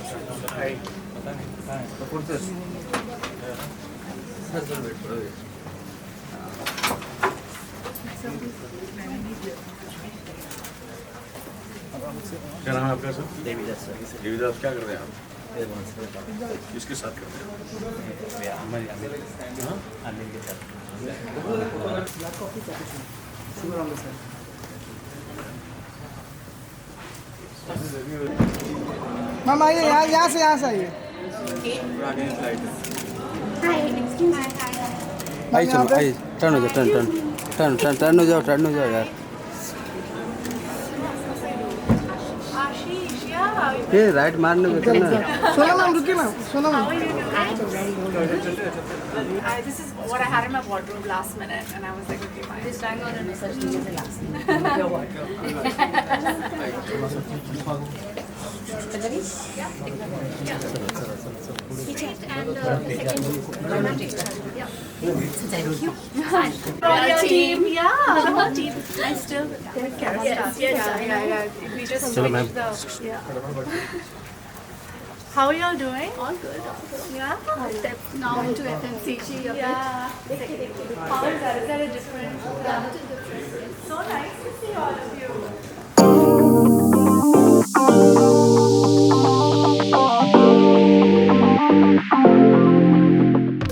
क्या नाम है आपका सर? देवीदास सर। देवीदास क्या कर रहे हैं आप? किसके साथ कर रहे हैं? अनिल के साथ। मैम आइए, यहाँ से आइए। आई चलो आई टर्न हो जाओ यार। ये राइट मारने में करना। सोना मैम रुकिए ना, सोना ma'am. This is what I had in my wardrobe last minute, and I was like, okay, fine. This time on a research team is the last name. Your wardrobe. Pallavi? Yeah. Featured and the second romantic. Yeah. Thank you. Your team, yeah, the whole team. I still take care of stuff. Yes. Yeah. We just switched the. Yeah. How are y'all doing? All good. Yeah. Step now into FMCG. Yeah. How is that? Is that a different? Yeah, it is different. So nice to see all of you.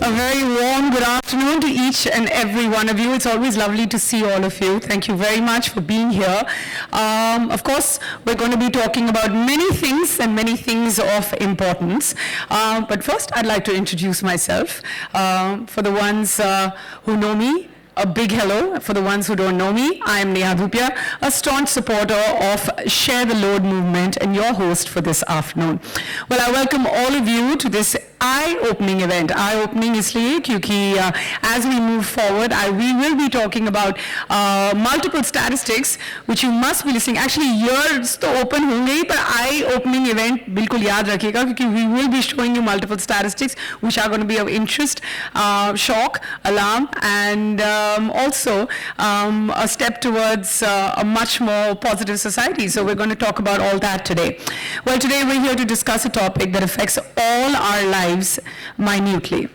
A very warm good afternoon to each and every one of you. It's always lovely to see all of you. Thank you very much for being here. Of course, we're going to be talking about many things and many things of importance. But first, I'd like to introduce myself. For the ones who know me, a big hello. For the ones who don't know me, I am Neha Dhupia, a staunch supporter of Share the Load movement and your host for this afternoon. Well, I welcome all of you to this eye-opening event. Eye-opening इसलिए क्योंकि as we move forward, we will be talking about multiple statistics which you must be listening. Actually, ears तो open होंगे ही, पर eye-opening event बिल्कुल याद रखिएगा क्योंकि we will be showing you multiple statistics which are going to be of interest, shock, alarm, and also a step towards a much more positive society. So we're going to talk about all that today. Well, today we're here to discuss a topic that affects all our lives minutely,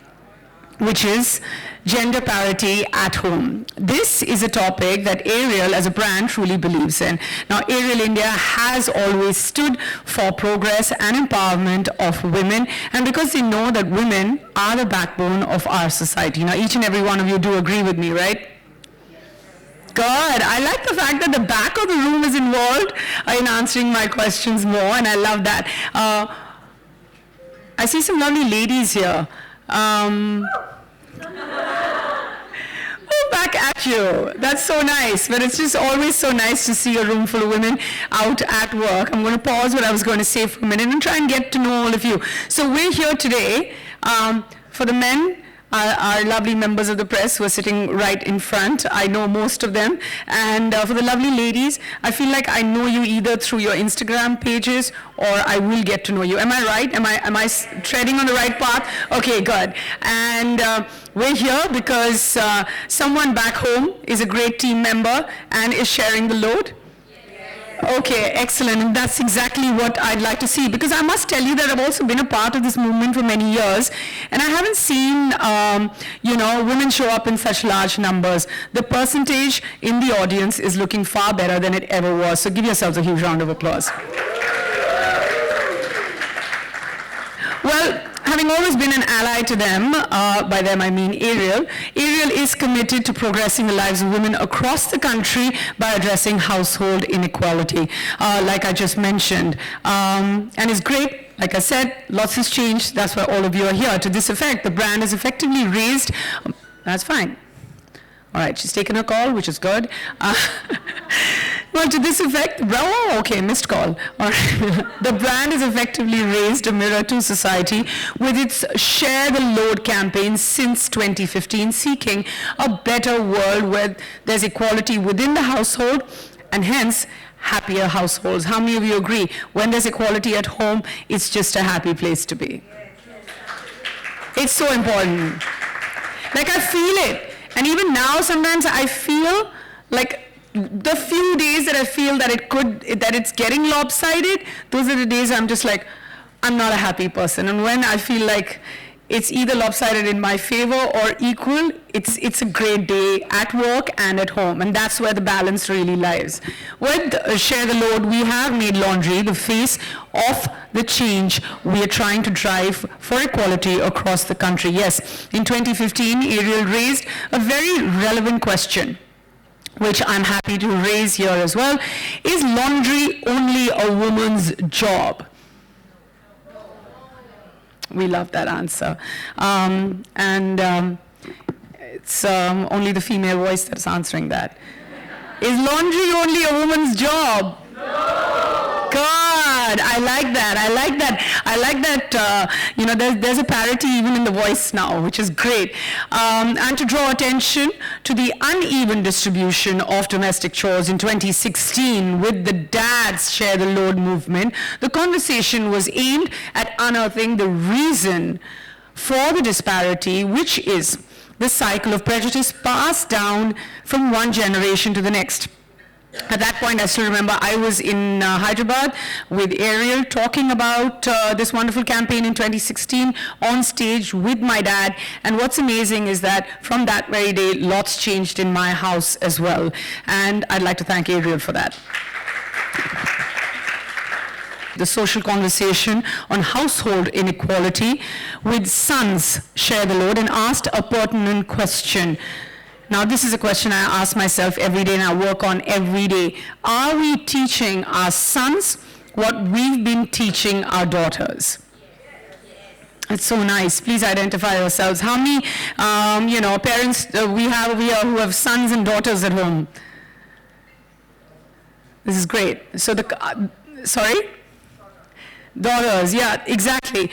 which is gender parity at home. This is a topic that Ariel as a brand truly believes in. Now, Ariel India has always stood for progress and empowerment of women, and because they know that women are the backbone of our society. Now, each and every one of you do agree with me, right? Good. I like the fact that the back of the room is involved in answering my questions more, and I love that. I see some lovely ladies here. Back at you. That's so nice. But it's just always so nice to see a room full of women out at work. I'm going to pause what I was going to say for a minute and try and get to know all of you. So we're here today for the men. Our lovely members of the press who are sitting right in front. I know most of them. And for the lovely ladies, I feel like I know you either through your Instagram pages or I will get to know you. Am I right? Am I treading on the right path? Okay, good. And we're here because someone back home is a great team member and is sharing the load. Okay, excellent, and that's exactly what I'd like to see, because I must tell you that I've also been a part of this movement for many years, and I haven't seen, women show up in such large numbers. The percentage in the audience is looking far better than it ever was, so give yourselves a huge round of applause. Well, having always been an ally to them, by them I mean Ariel is committed to progressing the lives of women across the country by addressing household inequality, like I just mentioned. And it's great, like I said, lots has changed, that's why all of you are here. To this effect, the brand has effectively raised, that's fine. All right, she's taken a call, which is good. Well, to this effect, missed call. All right. The brand has effectively raised a mirror to society with its Share the Load campaign since 2015, seeking a better world where there's equality within the household and hence happier households. How many of you agree? When there's equality at home, it's just a happy place to be. It's so important. Like, I feel it. And even now, sometimes I feel like the few days that I feel that it's getting lopsided, those are the days I'm just like, I'm not a happy person. And when I feel like it's either lopsided in my favor or equal, it's a great day at work and at home, and that's where the balance really lies. With Share the Load, we have made laundry the face of the change we are trying to drive for equality across the country. Yes, in 2015, Ariel raised a very relevant question, which I'm happy to raise here as well. Is laundry only a woman's job? We love that answer. It's only the female voice that's answering that. Is laundry only a woman's job? No. God, I like that. I like that. I like that, there's a parity even in the voice now, which is great. And to draw attention to the uneven distribution of domestic chores in 2016 with the Dads Share the Load movement, the conversation was aimed at unearthing the reason for the disparity, which is the cycle of prejudice passed down from one generation to the next. At that point, I still remember I was in Hyderabad with Ariel talking about this wonderful campaign in 2016 on stage with my dad. And what's amazing is that from that very day, lots changed in my house as well. And I'd like to thank Ariel for that. The social conversation on household inequality with sons share the load and asked a pertinent question. Now, this is a question I ask myself every day and I work on every day. Are we teaching our sons what we've been teaching our daughters? It's so nice. Please identify yourselves. How many, parents we have here who have sons and daughters at home? This is great. So sorry? Daughters, yeah, exactly.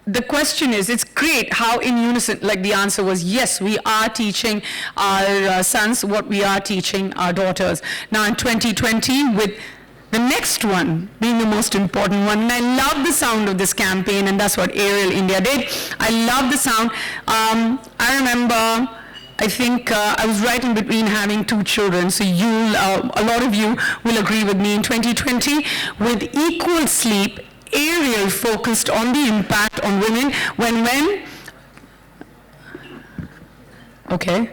The question is, it's great how in unison, like the answer was, yes, we are teaching our sons what we are teaching our daughters. Now in 2020, with the next one being the most important one, and I love the sound of this campaign, and that's what Ariel India did. I love the sound. I remember, I think I was right in between having 2 children, so a lot of you will agree with me. In 2020, with equal sleep, Ariel focused on the impact on women when okay.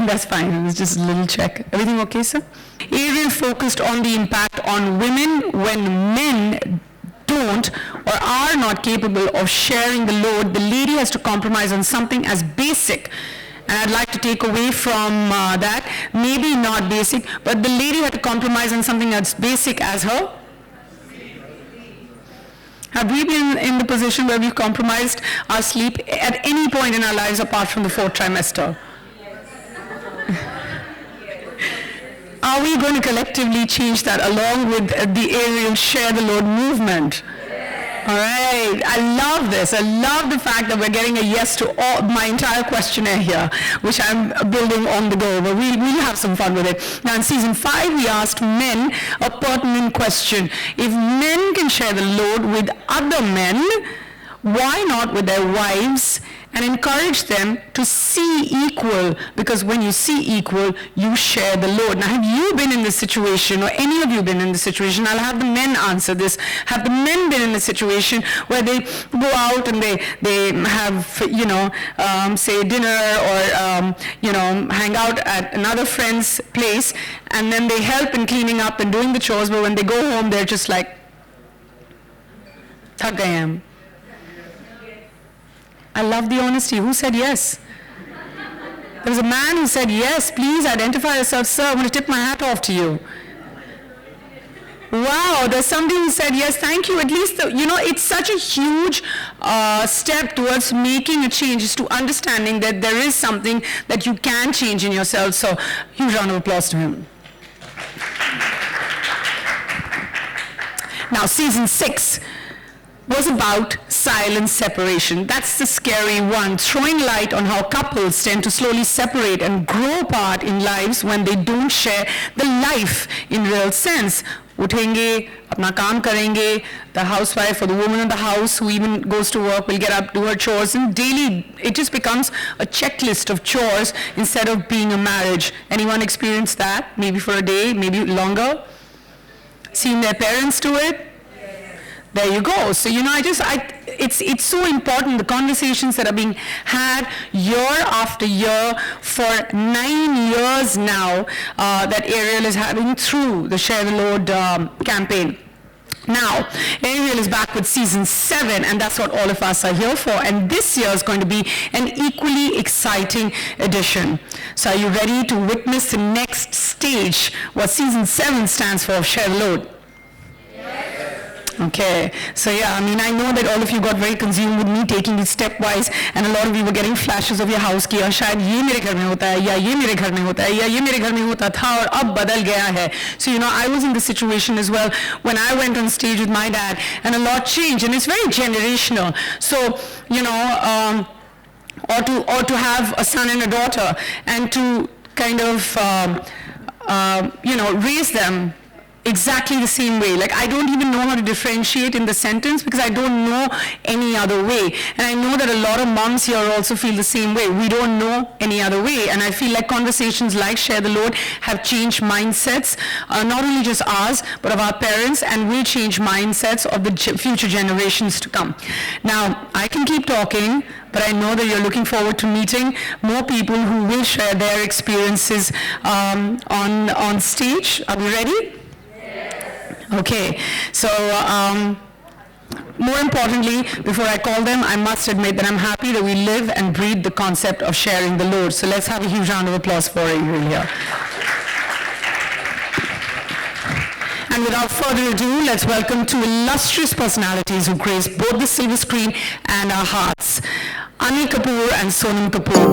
That's fine, it was just a little check. Everything okay, sir? Ariel focused on the impact on women when men don't or are not capable of sharing the load. The lady has to compromise on something as basic. And I'd like to take away from that, maybe not basic, but the lady had to compromise on something as basic as her. Have we been in the position where we've compromised our sleep at any point in our lives apart from the 4th trimester? Are we going to collectively change that along with the Ariel Share the Load movement? All right, I love this. I love the fact that we're getting a yes to my entire questionnaire here, which I'm building on the go, but we'll have some fun with it. Now in season 5, we asked men a pertinent question. If men can share the load with other men, why not with their wives? And encourage them to see equal, because when you see equal, you share the load. Now, have you been in this situation, or any of you been in this situation? I'll have the men answer this. Have the men been in a situation where they go out and they have, say dinner or, hang out at another friend's place, and then they help in cleaning up and doing the chores, but when they go home, they're just like, thak gaye hum. I love the honesty. Who said yes? There was a man who said yes. Please identify yourself, sir. I'm going to tip my hat off to you. Wow, there's somebody who said yes. Thank you. At least, it's such a huge step towards making a change, is to understanding that there is something that you can change in yourself. So, huge round of applause to him. Now, season 6 was about silent separation. That's the scary one, throwing light on how couples tend to slowly separate and grow apart in lives when they don't share the life in real sense. Uthenge, apna kaam karenge, the housewife or the woman in the house who even goes to work will get up, do her chores, and daily it just becomes a checklist of chores instead of being a marriage. Anyone experience that? Maybe for a day, maybe longer? Seen their parents do it? There you go. So, it's so important, the conversations that are being had year after year for 9 years now that Ariel is having through the Share the Load campaign. Now, Ariel is back with season 7, and that's what all of us are here for. And this year is going to be an equally exciting edition. So are you ready to witness the next stage, what season 7 stands for, Share the Load? Okay, so yeah, I know that all of you got very consumed with me taking it stepwise, and a lot of you were getting flashes of your house ki shayad ye mere ghar mein hota hai, ya ye mere ghar mein hota hai, ya ye mere ghar mein hota tha aur ab badal gaya hai. So I was in this situation as well when I went on stage with my dad, and a lot changed, and it's very generational. So or to have a son and a daughter, and to kind of raise them exactly the same way. Like, I don't even know how to differentiate in the sentence because I don't know any other way. And I know that a lot of moms here also feel the same way. We don't know any other way. And I feel like conversations like Share the Load have changed mindsets, not only just ours, but of our parents, and will change mindsets of the future generations to come. Now, I can keep talking, but I know that you're looking forward to meeting more people who will share their experiences on stage. Are we ready? Okay, so more importantly, before I call them, I must admit that I'm happy that we live and breathe the concept of sharing the load. So let's have a huge round of applause for Ariel here. And without further ado, let's welcome two illustrious personalities who grace both the silver screen and our hearts. Anil Kapoor and Sonam Kapoor.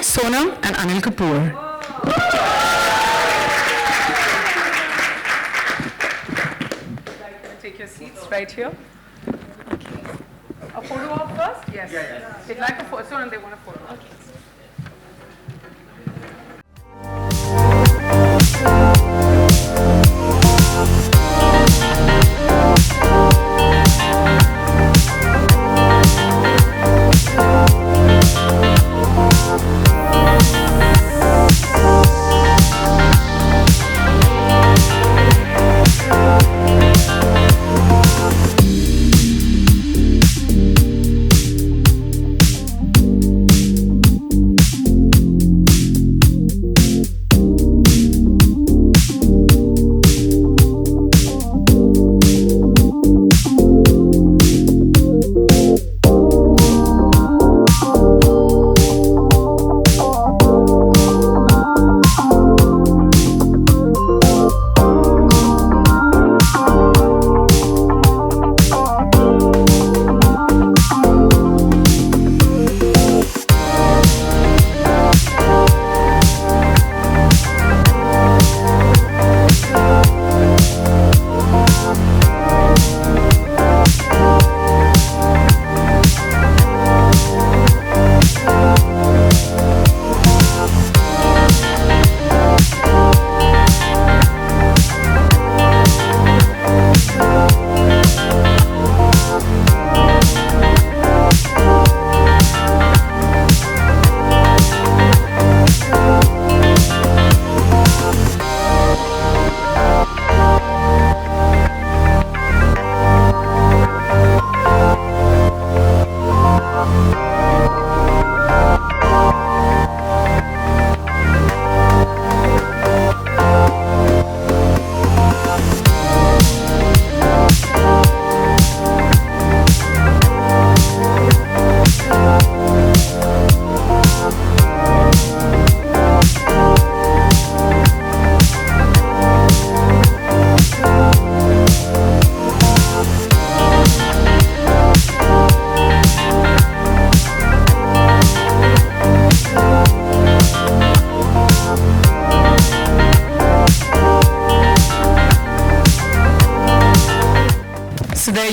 Sonam and Anil Kapoor. Take your seats right here. A photo op first? Yes. Yeah. They'd like a photo. Sonam, they want a photo. Okay.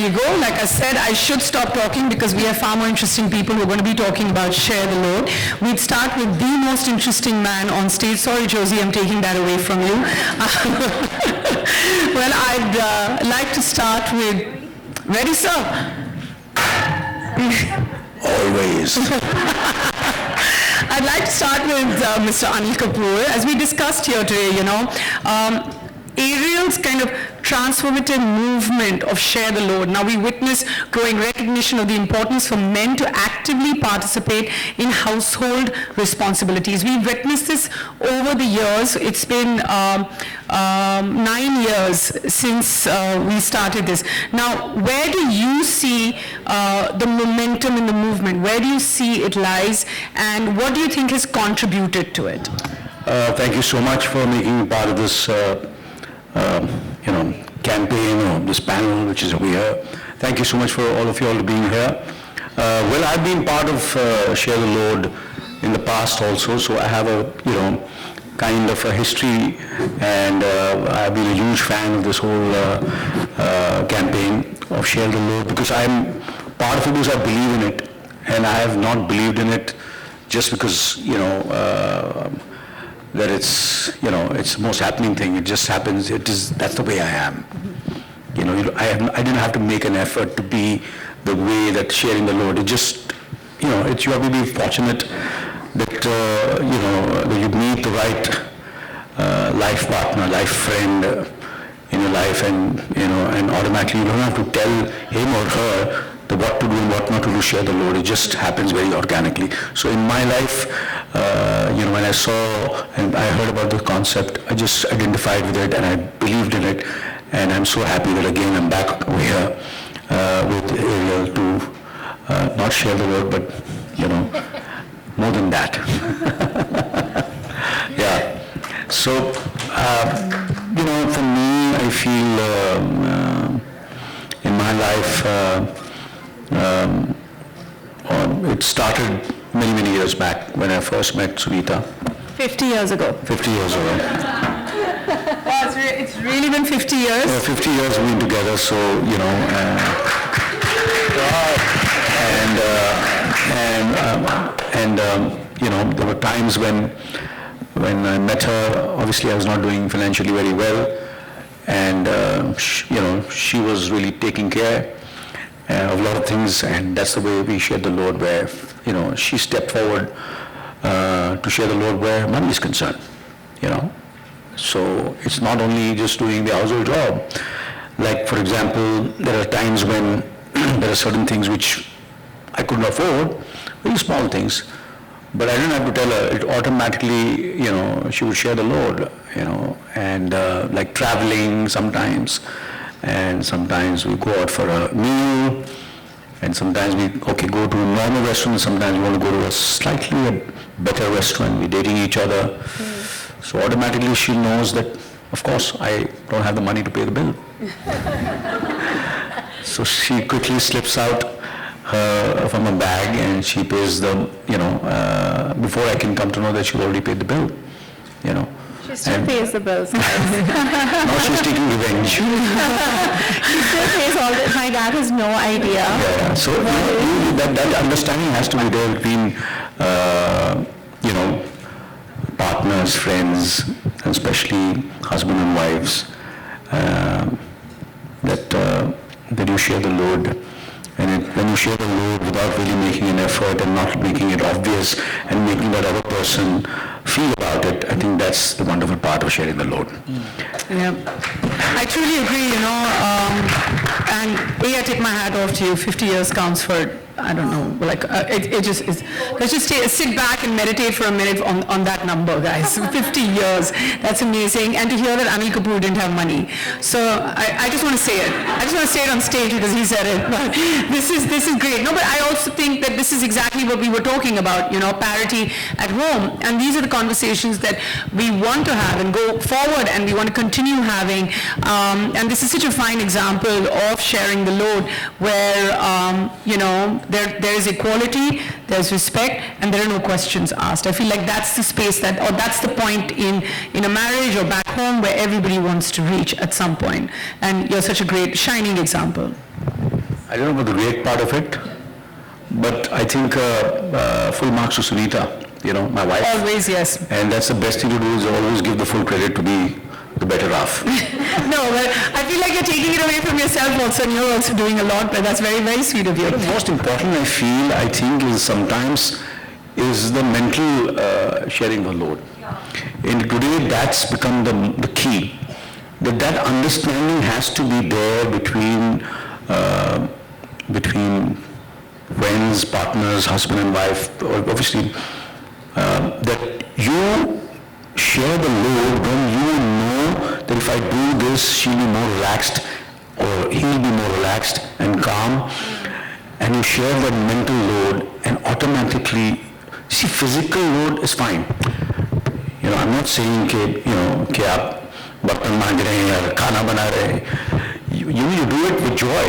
you go. Like I said, I should stop talking because we have far more interesting people who are going to be talking about Share the Load. We'd start with the most interesting man on stage. Sorry, Josie, I'm taking that away from you. Well, I'd like to start with, ready, sir? Always. I'd like to start with Mr. Anil Kapoor. As we discussed here today, Ariel's kind of transformative movement of Share the Load. Now we witness growing recognition of the importance for men to actively participate in household responsibilities. We've witnessed this over the years. It's been 9 years since we started this. Now, where do you see the momentum in the movement? Where do you see it lies? And what do you think has contributed to it? Thank you so much for making me part of this campaign or this panel which is over here. Thank you so much for all of you all being here. Well, I've been part of Share the Load in the past also, so I have a, kind of a history, and I've been a huge fan of this whole campaign of Share the Load, because I'm part of it because I believe in it, and I have not believed in it just because, that it's, it's the most happening thing. It just happens. That's the way I am. I didn't have to make an effort to be the way that Sharing the Load. It just, you have to be fortunate that, that you meet the right life partner, life friend in your life, and, and automatically you don't have to tell him or her what to do and what not to do, Share the Load. It just happens very organically. So in my life, when I saw and I heard about the concept, I just identified with it and I believed in it, and I'm so happy that again I'm back over here with Ariel to not share the load, but more than that. Yeah. So for me, I feel in my life it started many years back when I first met Sunita. 50 years ago. 50 years ago. Wow, it's really been 50 years? 50 years we've been together, so, there were times when I met her, obviously I was not doing financially very well, and, she was really taking care of a lot of things, and that's the way we shared the load, where, she stepped forward to share the load where money is concerned, So it's not only just doing the household job. Like, for example, there are times when there are certain things which I couldn't afford, very small things, but I didn't have to tell her. It automatically, she would share the load, and like traveling sometimes, and sometimes we go out for a meal, and sometimes we go to a normal restaurant, sometimes we want to go to a slightly better restaurant, we're dating each other. So automatically she knows that, of course, I don't have the money to pay the bill. So she quickly slips out from her bag and she pays the, before I can come to know that she already paid the bill, She still pays the bills. Now she's taking revenge. She still pays all this. My dad has no idea. Yeah. So that understanding has to be there between, partners, friends, and especially husband and wives, that you share the load. And when you share the load without really making an effort and not making it obvious and making that other person feel about it, I think that's the wonderful part of sharing the load. Yeah, I truly agree, and I take my hat off to you. 50 years counts for, I don't know, like, it just is. Let's just sit back and meditate for a minute on that number, guys. 50 years, that's amazing. And to hear that Anil Kapoor didn't have money. So I just want to say it. I just want to say it on stage because he said it. But this is great. No, but I also think that this is exactly what we were talking about, parity at home. And these are the conversations that we want to have and go forward, and we want to continue having. And this is such a fine example of sharing the load where, there is equality, there's respect, and there are no questions asked. I feel like that's the space or that's the point in a marriage or back home where everybody wants to reach at some point. And you're such a great, shining example. I don't know about the great part of it, but I think full marks to Sunita, my wife. Always, yes. And that's the best thing to do, is always give the full credit to be the better half. No, but I feel like you're taking it away from yourself also, and you're also doing a lot, but that's very, very sweet of you. The most important, I think, is sometimes is the mental sharing the load. And today that's become the key. That understanding has to be there between friends, partners, husband and wife, obviously, that you share the load when you know that if I do this, she'll be more relaxed or he'll be more relaxed and calm, and you share that mental load, and automatically, see, physical load is fine. I'm not saying कि आप बर्तन मांज रहे हैं या खाना बना रहे हैं. You do it with joy.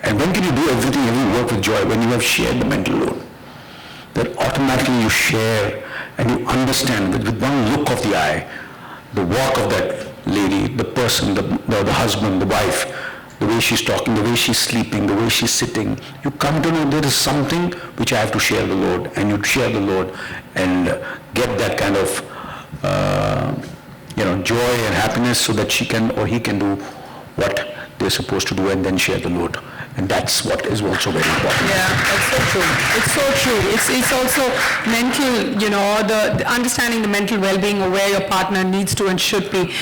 And when can you do every work with joy? When you have shared the mental load. That automatically you share and you understand that with one look of the eye, the walk of that lady, the person, the husband, the wife, the way she's talking, the way she's sleeping, the way she's sitting, you come to know there is something which I have to share the load, and you share the load and get that kind of joy and happiness, so that she can or he can do what they're supposed to do and then share the load. And that's what is also very important. Yeah, that's so true. It's so true. It's also mental, the understanding the mental well-being of where your partner needs to and should be.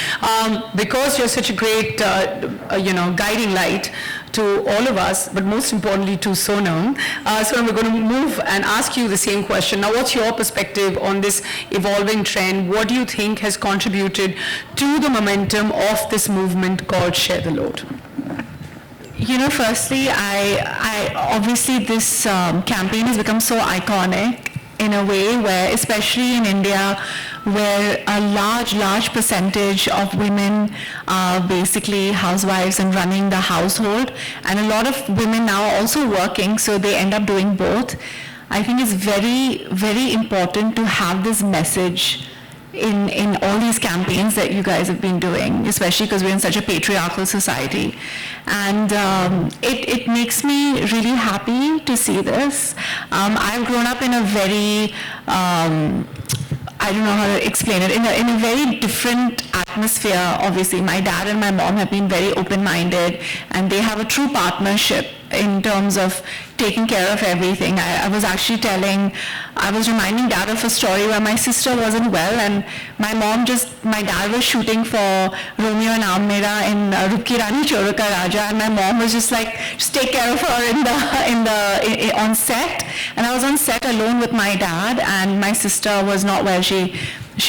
Because you're such a great, guiding light to all of us, but most importantly to Sonam. Sonam, we're going to move and ask you the same question. Now, what's your perspective on this evolving trend? What do you think has contributed to the momentum of this movement called Share the Load? Firstly, I obviously this campaign has become so iconic in a way where, especially in India, where a large percentage of women are basically housewives and running the household, and a lot of women now are also working, so they end up doing both. I think it's very, very important to have this message in all these campaigns that you guys have been doing, especially because we're in such a patriarchal society. And it makes me really happy to see this. I've grown up in a very, I don't know how to explain it, in a very different atmosphere. Obviously, my dad and my mom have been very open-minded, and they have a true partnership in terms of taking care of everything. I was reminding Dad of a story where my sister wasn't well, and my dad was shooting for Romeo and Amira in Rupki Rani Choro Ka Raja, and my mom was just like, just take care of her on set. And I was on set alone with my dad, and my sister was not well. She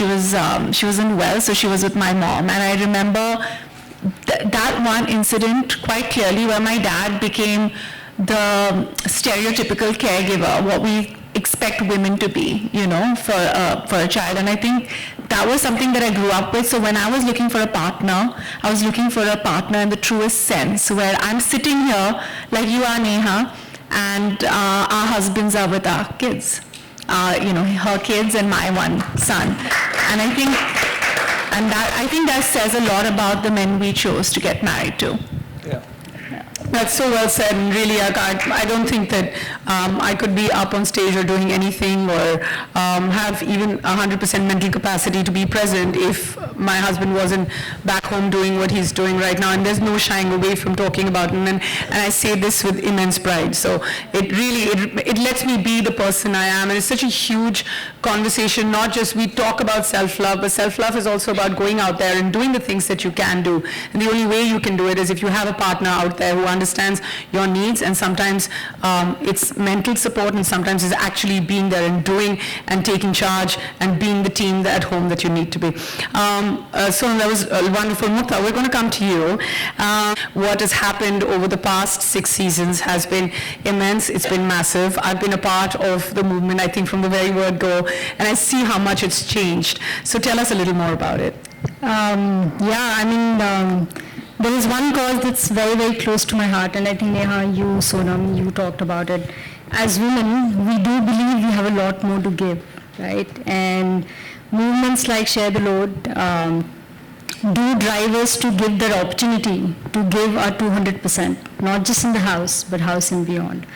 wasn't well, so she was with my mom. And I remember that one incident quite clearly, where my dad became the stereotypical caregiver, what we expect women to be, for a child. And I think that was something that I grew up with. So when I was looking for a partner, I was looking for a partner in the truest sense, where I'm sitting here like you are, Neha, and our husbands are with our kids, her kids and my one son. And I think that says a lot about the men we chose to get married to. That's so well said, and really I don't think that I could be up on stage or doing anything or have even 100% mental capacity to be present if my husband wasn't back home doing what he's doing right now, and there's no shying away from talking about him, and I say this with immense pride. So it lets me be the person I am, and it's such a huge conversation. Not just we talk about self-love, but self-love is also about going out there and doing the things that you can do, and the only way you can do it is if you have a partner out there who understands your needs, and sometimes it's mental support, and sometimes it's actually being there and doing and taking charge and being the team at home that you need to be. So that was wonderful. Mukta, we're going to come to you. What has happened over the past 6 seasons has been immense. It's been massive. I've been a part of the movement, I think, from the very word go, and I see how much it's changed. So tell us a little more about it. There is one cause that's very, very close to my heart, and I think Neha, you, Sonam, you talked about it. As women, we do believe we have a lot more to give, right? And movements like Share the Load, do drive us to give that opportunity to give our 200%, not just in the house, but house and beyond.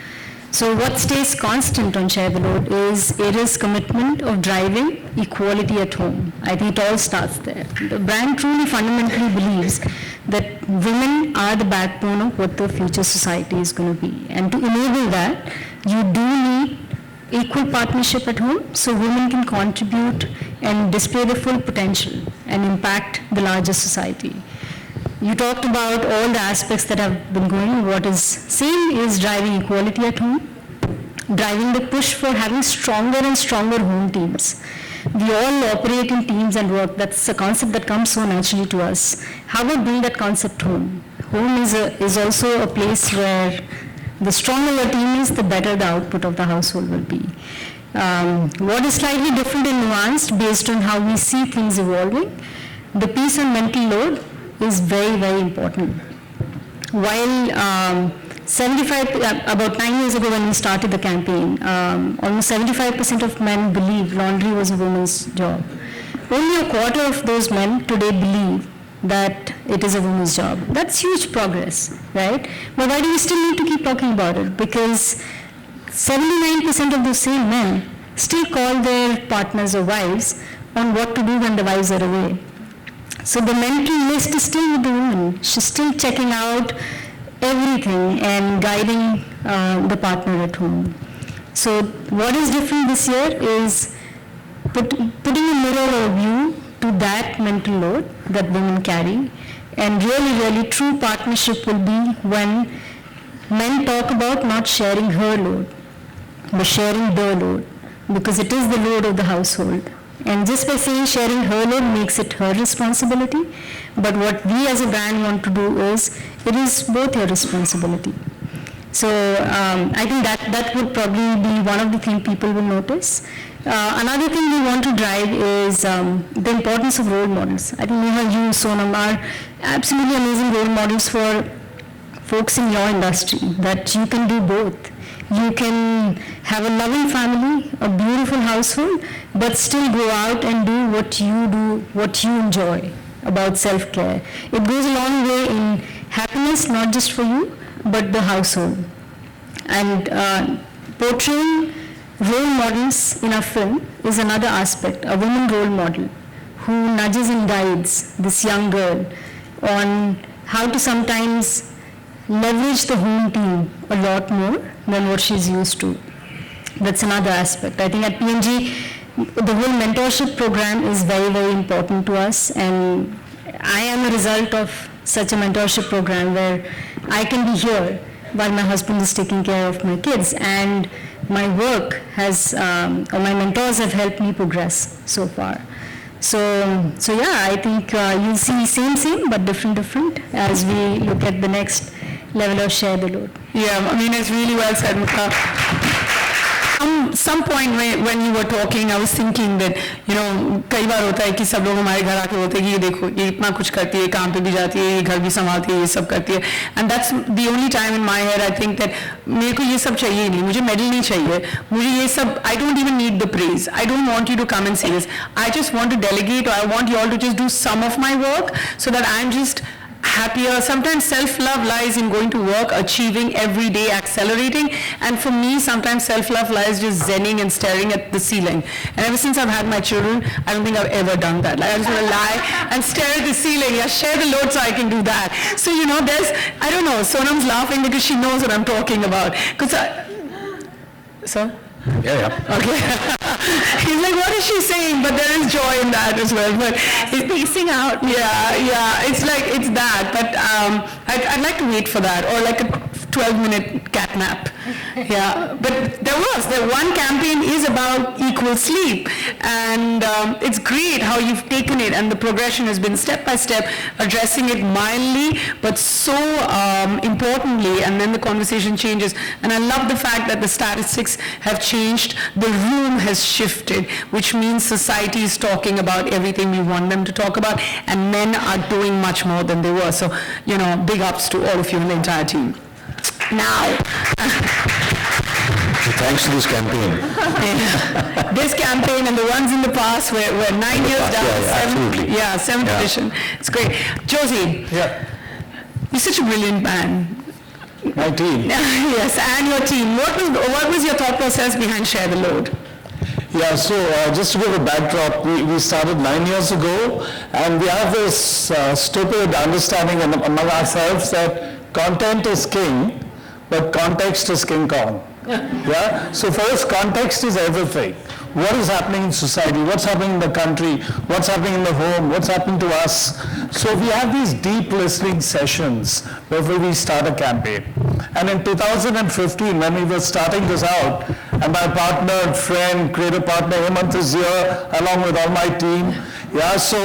So what stays constant on Share the Load is Ariel's commitment of driving equality at home. I think it all starts there. The brand truly fundamentally believes that women are the backbone of what the future society is going to be. And to enable that, you do need equal partnership at home so women can contribute and display their full potential and impact the larger society. You talked about all the aspects that have been going. What is same is driving equality at home, driving the push for having stronger and stronger home teams. We all operate in teams and work. That's a concept that comes so naturally to us. How about build that concept home? Home is also a place where the stronger your team is, the better the output of the household will be. What is slightly different and nuanced based on how we see things evolving, the piece on mental load is very, very important. While about 9 years ago when we started the campaign, almost 75% of men believe laundry was a woman's job. Only a quarter of those men today believe that it is a woman's job. That's huge progress, right? But why do we still need to keep talking about it? Because 79% of those same men still call their partners or wives on what to do when the wives are away. So the mental list is still with the woman. She's still checking out everything and guiding the partner at home. So what is different this year is putting a mirror or view to that mental load that women carry. And really true partnership will be when men talk about not sharing her load, but sharing the load, because it is the load of the household. And just by saying sharing her load makes it her responsibility, but what we as a brand want to do is, it is both your responsibility. So I think that would probably be one of the things people will notice. Another thing we want to drive is the importance of role models. I think Neha, you, Sonam are absolutely amazing role models for folks in your industry, that you can do both. You can have a loving family, a beautiful household, but still go out and do, what you enjoy about self-care. It goes a long way in happiness, not just for you, but the household. And portraying role models in a film is another aspect, a woman role model who nudges and guides this young girl on how to sometimes leverage the home team a lot more than what she's used to. That's another aspect. I think at P&G, the whole mentorship program is very, very important to us, and I am a result of such a mentorship program where I can be here while my husband is taking care of my kids, and my work has, or my mentors have helped me progress so far. So yeah, I think you'll see same, but different, as we look at the next level of Share the Load. Yeah, I mean, it's really well said, Mukha. Some point when you were talking, I was thinking that, कई बार होता है कि सब लोग हमारे घर आके बोलते हैं कि ये देखो, ये इतना कुछ करती है, काम पे भी जाती है, ये घर भी संभालती है, ये सब करती है. And that's the only time in my head I think that मेरे को ये सब चाहिए ही नहीं, मुझे medal नहीं चाहिए, मुझे ये सब, I don't even need the praise. I don't want you to come and say this. I just want to delegate, or I want you all to just do some of my work so that I'm just happier. Sometimes self-love lies in going to work, achieving every day, accelerating, and for me sometimes self-love lies just zenning and staring at the ceiling. And ever since I've had my children, I don't think I've ever done that. Like, I just want to lie and stare at the ceiling. Yeah, share the load so I can do that. So there's, I don't know, Sonam's laughing because she knows what I'm talking about. Yeah. Okay. He's like, what is she saying? But there is joy in that as well. But It's pacing out. yeah. It's like, it's that. But I'd like to wait for that, or like a 12-minute cat nap. Yeah. But the one campaign is about equal sleep. And it's great how you've taken it, and the progression has been step by step, addressing it mildly, but so importantly, and then the conversation changes. And I love the fact that the statistics have changed, the room has shifted, which means society is talking about everything we want them to talk about, and men are doing much more than they were. So, big ups to all of you and the entire team. Now, Thanks to this campaign. this campaign campaign and the ones in the past were 9 years down. Yeah, absolutely. Yeah, seventh Yeah. edition. It's great. Josie, Yeah, you're such a brilliant man. my team. Yes, and your team. What was your thought process behind Share the Load? Yeah, so just to give a backdrop, we started 9 years ago, and we have this stupid understanding among ourselves that content is king, but context is King Kong. Yeah, so for us, context is everything. What is happening in society? What's happening in the country? What's happening in the home? What's happening to us? So we have these deep listening sessions before we start a campaign. And in 2015, when we were starting this out, and my partner and friend, creative partner Hemant is here, along with all my team. Yeah, so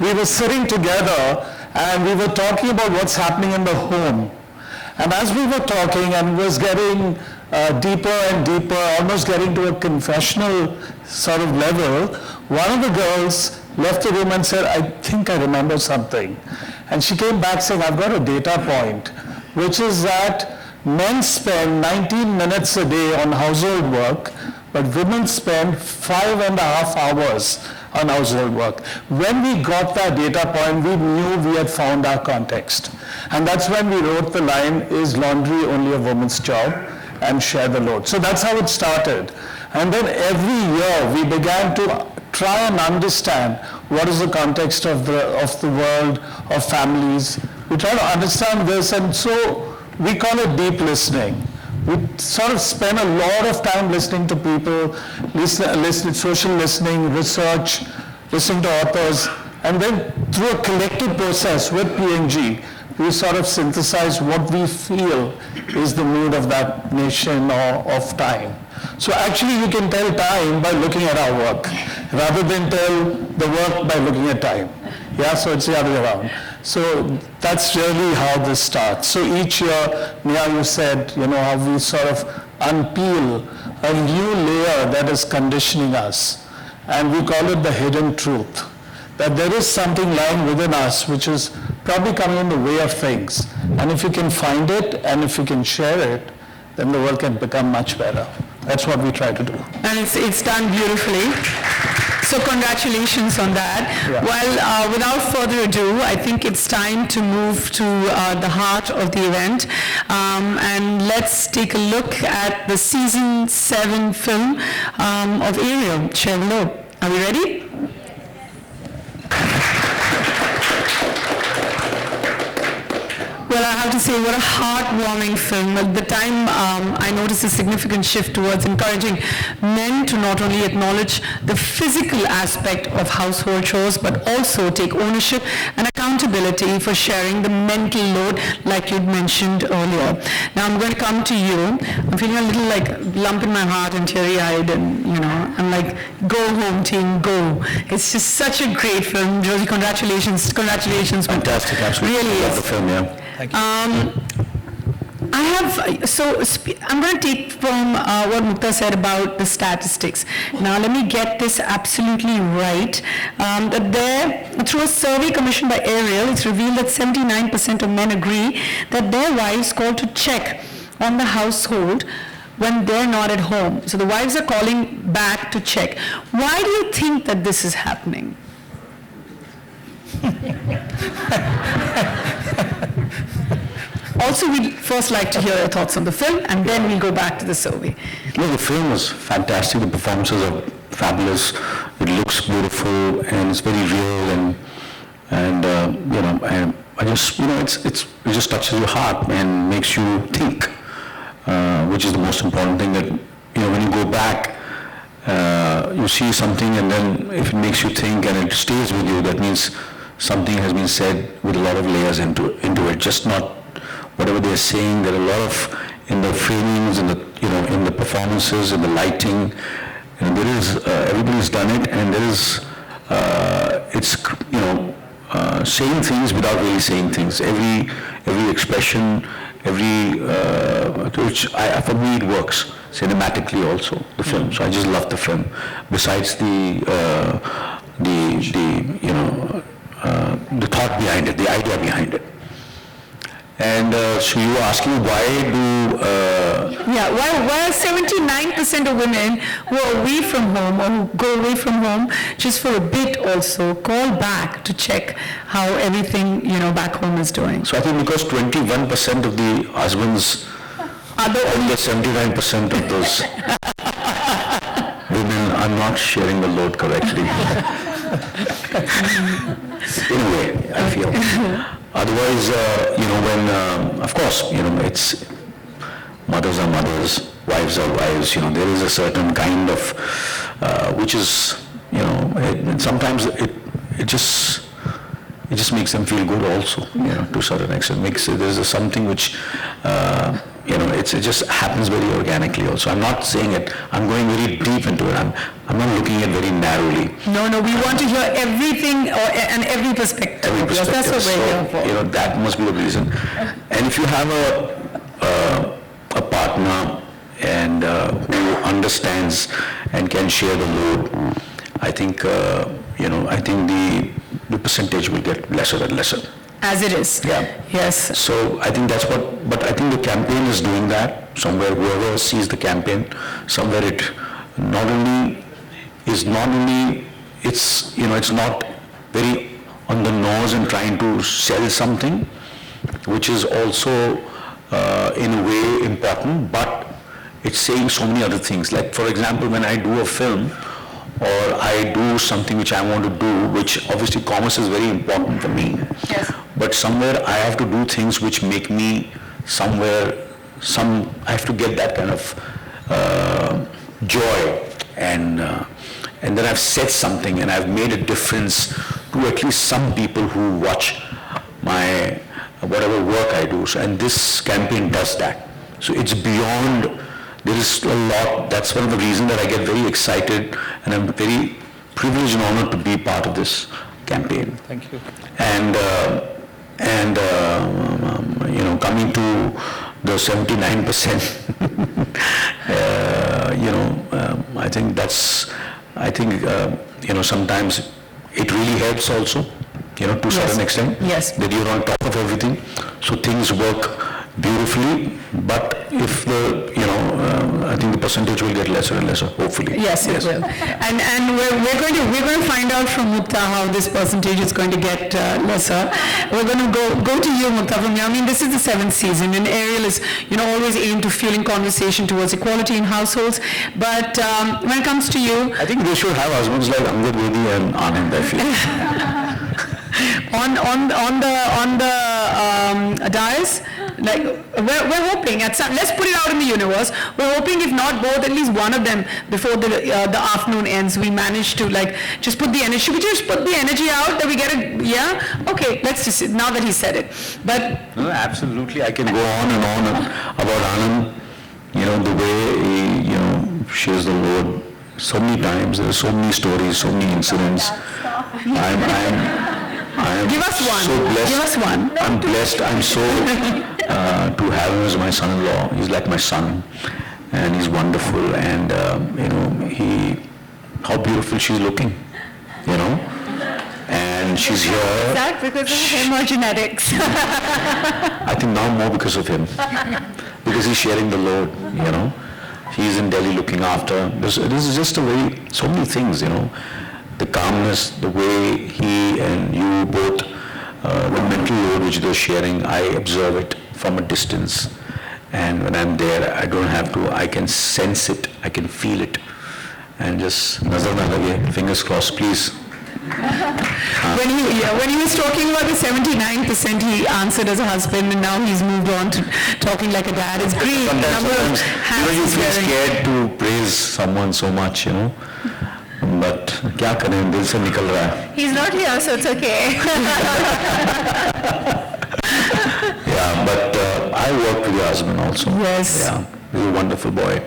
we were sitting together and we were talking about what's happening in the home. And as we were talking and was getting deeper and deeper, almost getting to a confessional sort of level, one of the girls left the room and said, I think I remember something. And she came back saying, I've got a data point, which is that men spend 19 minutes a day on household work, but women spend 5.5 hours on household work. When we got that data point, we knew we had found our context. And that's when we wrote the line, is laundry only a woman's job? And Share the Load. So that's how it started. And then every year we began to try and understand what is the context of the world, of families. We try to understand this, and so we call it deep listening. We sort of spend a lot of time listening to people, social listening, research, listening to authors, and then through a collective process with PNG, we sort of synthesize what we feel is the mood of that nation or of time. So actually you can tell time by looking at our work, rather than tell the work by looking at time. Yeah, so it's the other way around. So that's really how this starts. So each year, Nia, you said, how we sort of unpeel a new layer that is conditioning us. And we call it the hidden truth. That there is something lying within us which is probably coming in the way of things. And if you can find it and if you can share it, then the world can become much better. That's what we try to do. And it's done beautifully. So congratulations on that. Yeah. Well, without further ado, I think it's time to move to the heart of the event. And let's take a look at the season 7 film of Ariel, Share the Load. Are we ready? Well, I have to say, what a heartwarming film. At the time, I noticed a significant shift towards encouraging men to not only acknowledge the physical aspect of household chores, but also take ownership and accountability for sharing the mental load, like you'd mentioned earlier. Now, I'm going to come to you. I'm feeling a little like lump in my heart and teary-eyed, and I'm like, go home team, go. It's just such a great film. Josie, congratulations. Congratulations. Fantastic, absolutely. Really I love is. the film, yeah. Thank you. I'm going to take from what Mukta said about the statistics. Now, let me get this absolutely right. That there, through a survey commissioned by Ariel, it's revealed that 79% of men agree that their wives call to check on the household when they're not at home. So the wives are calling back to check. Why do you think that this is happening? Also, we'd first like to hear your thoughts on the film, and then we'll go back to the survey. No, the film was fantastic. The performances are fabulous. It looks beautiful and it's very real, and I just it just touches your heart and makes you think, which is the most important thing. That when you go back, you see something, and then if it makes you think and it stays with you, that means something has been said with a lot of layers into it. Just not whatever they're saying. There are a lot of in the framings, in the in the performances, in the lighting. There is everybody's done it, and there is it's saying things without really saying things. Every expression, which for me it works cinematically also, the film. So I just love the film. Besides the thought behind it, the idea behind it. And so you were asking why Yeah, why 79% of women who are away from home or who go away from home just for a bit also call back to check how everything, back home is doing? so I think because 21% of the husbands Are the and the 79% of those women are not sharing the load correctly. In a way, I feel. Otherwise, when, of course, it's mothers are mothers, wives are wives, there is a certain kind of, which is, sometimes it just makes them feel good also, to a certain extent. There's something which, it just happens very organically also. I'm not saying it, I'm going very deep into it. I'm not looking at it very narrowly. No, we want to hear everything and every perspective. Every Yes, that's what perspective. we're here for. That must be the reason. And if you have a partner and who understands and can share the load, I think, I think the percentage will get lesser and lesser. As it is. Yeah. Yes. So I think but I think the campaign is doing that. Somewhere, whoever sees the campaign, somewhere it's not very on the nose and trying to sell something, which is also in a way important, but it's saying so many other things. Like, for example, when I do a film or I do something which I want to do, which obviously commerce is very important for me. Yes. But somewhere I have to do things which make me I have to get that kind of joy, and then I've said something and I've made a difference to at least some people who watch my whatever work I do. So, and this campaign does that. So it's beyond, there is a lot, that's one of the reasons that I get very excited and I'm very privileged and honored to be part of this campaign. Thank you. And coming to the 79%, sometimes it really helps also, to a certain extent. Yes. That you're on top of everything, so things work beautifully, but if I think the percentage will get lesser and lesser, hopefully. Yes, it will. And we're going to find out from Mukta how this percentage is going to get lesser. We're going to go to you, Mukta, from here. I mean, this is the 7th season, and Ariel is, always aimed to fueling conversation towards equality in households. But when it comes to you, I think they should have husbands like Angad Bedi and Anand, I feel. on the dais, like we're hoping at some, let's put it out in the universe, we're hoping if not both, at least one of them before the afternoon ends, we manage to just put the energy. Should we just put the energy out that we get it? Yeah? Okay, let's just, now that he said it. But No, absolutely, I can go on and on about Anand, the way he, shares the load so many times. There are so many stories, so many incidents. I am Give us one. so blessed. Give us one. I'm blessed. I'm so to have him as my son-in-law. He's like my son, and he's wonderful. And how beautiful she's looking, and she's here. Is that because of him or genetics? I think now more because of him, because he's sharing the load. He's in Delhi looking after. This is just so many things. The calmness, the way he and you both, the mental load which they're sharing, I observe it from a distance. And when I'm there, I don't have to, I can sense it, I can feel it. And just, nazar na lage, fingers crossed, please. when he was talking about the 79%, he answered as a husband, and now he's moved on to talking like a dad. It's great. Sometimes, you feel scared to praise someone so much, But क्या करें, दिल से निकल रहा है. He's not here, so it's okay. Yeah, but I work with your husband also. Yes. Yeah, he's a wonderful boy.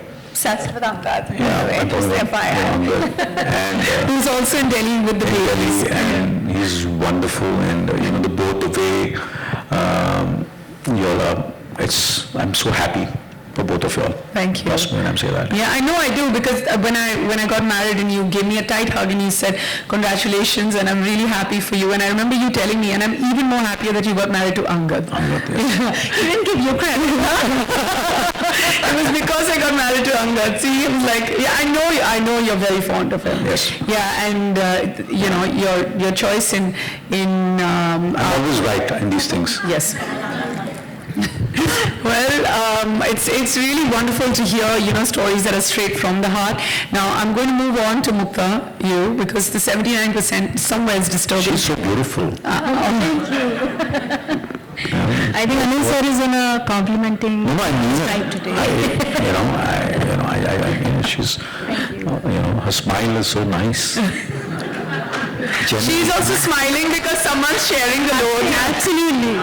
That's with Angad. Yeah, I'm talking about FYI. and Who's also in Delhi with the in babies. Delhi, and he's wonderful, and the way you all are, I'm so happy for both of y'all. Thank you. Trust me when I'm saying that. Yeah, I know I do, because when I got married and you gave me a tight hug and you said, congratulations, and I'm really happy for you. And I remember you telling me, and I'm even more happier that you got married to Angad. He didn't give you credit. It was because I got married to Angad. See, it was like, yeah, I know you're very fond of him. Yes. Yeah, and your choice in I'm always right in these things. yes. Well, it's really wonderful to hear, stories that are straight from the heart. Now, I'm going to move on to Mukta, you, because the 79% somewhere is disturbing. She's so beautiful. I think Anil sir is on a complimenting No, I mean strike it. today. I mean, she's, her smile is so nice. She's also smiling because someone's sharing the load. Absolutely.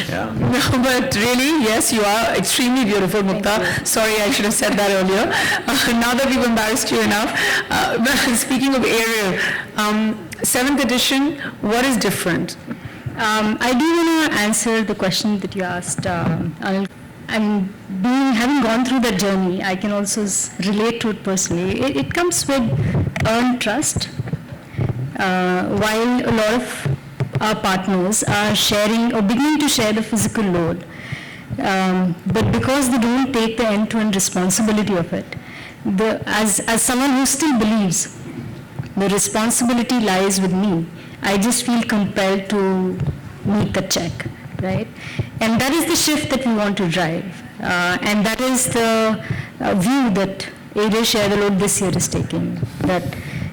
Yeah. No, but really, yes, you are extremely beautiful, Mukta. Sorry, I should have said that earlier. Now that we've embarrassed you enough. Speaking of Ariel, 7th edition, what is different? I do want to answer the question that you asked, Anil. Having gone through that journey, I can also relate to it personally. It comes with earned trust. While a lot of our partners are sharing or beginning to share the physical load, but because they don't take the end-to-end responsibility of it, as someone who still believes the responsibility lies with me, I just feel compelled to meet the check, right? And that is the shift that we want to drive. And that is the view that Ariel Share the Load this year is taking. That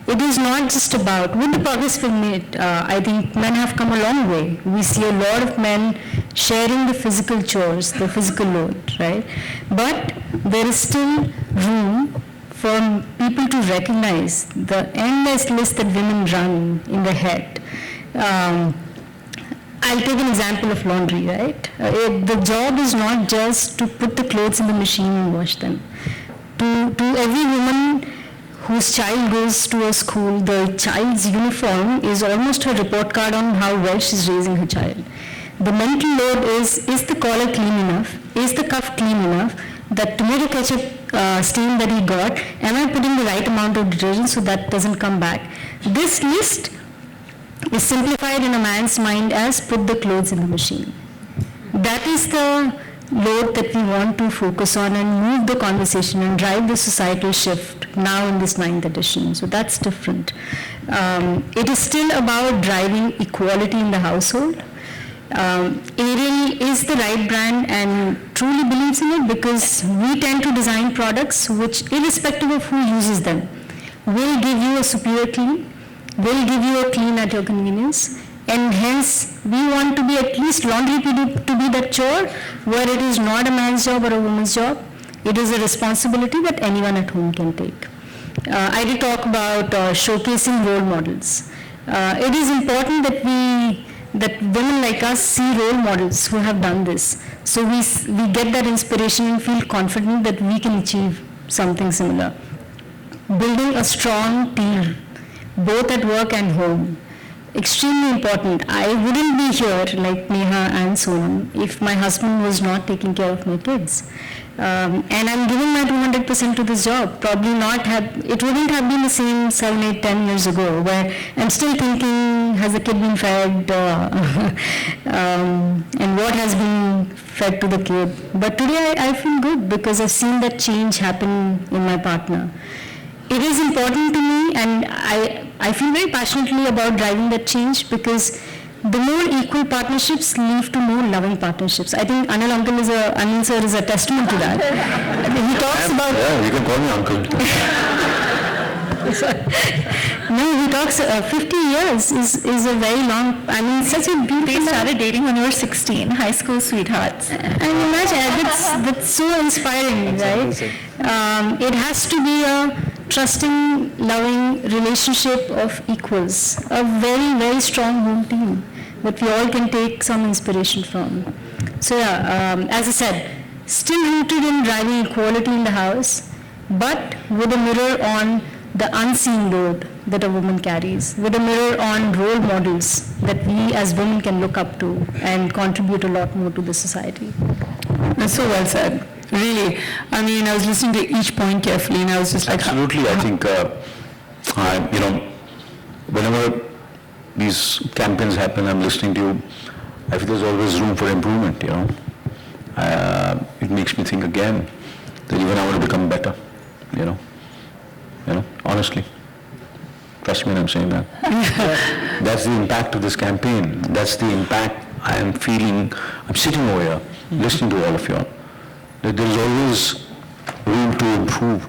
it is not just about, with the progress we've made, I think men have come a long way. We see a lot of men sharing the physical chores, the physical load, right? But there is still room for people to recognize the endless list that women run in their head. I'll take an example of laundry, right? The job is not just to put the clothes in the machine and wash them. To every woman whose child goes to a school, the child's uniform is almost her report card on how well she's raising her child. The mental load is the collar clean enough? Is the cuff clean enough? That tomato ketchup stain that he got, am I putting the right amount of detergent so that doesn't come back? This list is simplified in a man's mind as put the clothes in the machine. That is the load that we want to focus on and move the conversation and drive the societal shift now in this 9th edition. So that's different. It is still about driving equality in the household. Ariel is the right brand and truly believes in it because we tend to design products which, irrespective of who uses them, will give you a superior clean, will give you a clean at your convenience, and hence we want to be at least laundry to be that chore where it is not a man's job or a woman's job. It is a responsibility that anyone at home can take. I did talk about showcasing role models. It is important that women like us see role models who have done this. So we get that inspiration and feel confident that we can achieve something similar. Building a strong team, both at work and home, extremely important. I wouldn't be here like Neha and Sonam if my husband was not taking care of my kids. And I'm giving my 200% to this job. Probably it wouldn't have been the same 7, 8, 10 years ago where I'm still thinking, has the kid been fed and what has been fed to the kid. But today I feel good because I've seen that change happen in my partner. It is important to me and I feel very passionately about driving that change because the more equal partnerships lead to more loving partnerships. I think Anil sir is a testament to that. He talks about... Yeah, you can call me uncle. No, he talks, 50 years is a very long, such a beautiful... They started dating when you were 16, high school sweethearts. That's so inspiring, right? It has to be a trusting, loving relationship of equals, a very, very strong home team that we all can take some inspiration from. So yeah, as I said, still rooted in driving equality in the house, but with a mirror on the unseen load that a woman carries, with a mirror on role models that we as women can look up to and contribute a lot more to the society. That's so well said. Really. I mean, I was listening to each point carefully, and I was just like, Absolutely, I think, whenever these campaigns happen, I'm listening to you, I feel there's always room for improvement, It makes me think again that even I want to become better, honestly. Trust me when I'm saying that. That's the impact of this campaign. That's the impact I am feeling. I'm sitting over here, listening to all of you. That there's always room to improve,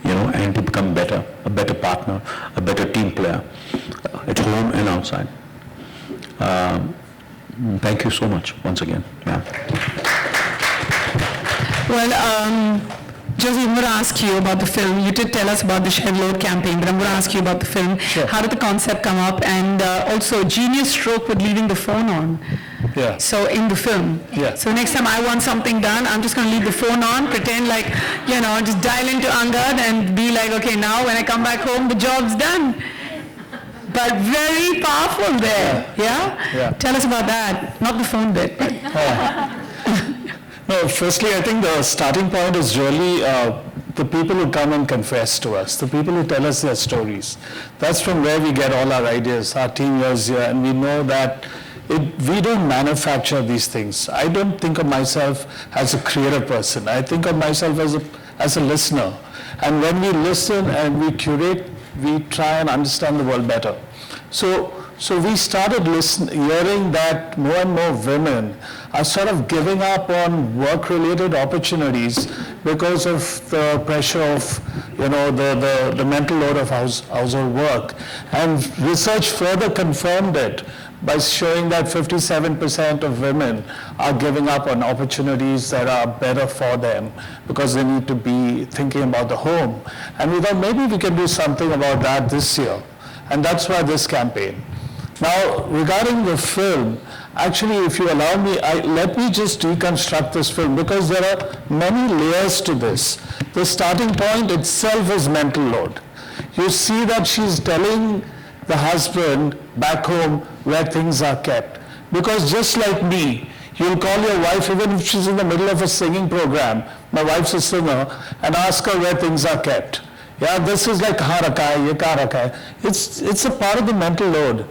and to become better, a better partner, a better team player, at home and outside. Thank you so much once again. Yeah. well, Josie, I'm going to ask you about the film. You did tell us about the Shed Load campaign, but I'm going to ask you about the film. Sure. How did the concept come up? And also, genius stroke with leaving the phone on. Yeah. So in the film. Yeah. So next time I want something done, I'm just going to leave the phone on, pretend like, just dial into Angad and be like, okay, now when I come back home, the job's done. But very powerful there, yeah? Yeah. Tell us about that. Not the phone bit, but... No, firstly, I think the starting point is really the people who come and confess to us, the people who tell us their stories. That's from where we get all our ideas. Our team was here, and we know that we don't manufacture these things. I don't think of myself as a creative person. I think of myself as a listener. And when we listen and we curate, we try and understand the world better. So we started hearing that more and more women are sort of giving up on work-related opportunities because of the pressure of, the mental load of household work. And research further confirmed it by showing that 57% of women are giving up on opportunities that are better for them because they need to be thinking about the home. And we thought maybe we can do something about that this year. And that's why this campaign. Now, regarding the film, actually, if you allow me, let me just reconstruct this film because there are many layers to this. The starting point itself is mental load. You see that she's telling the husband back home where things are kept. Because just like me, you'll call your wife even if she's in the middle of a singing program, my wife's a singer, and ask her where things are kept. Yeah, this is like kahan rakha hai, ye kahan rakha hai. It's a part of the mental load.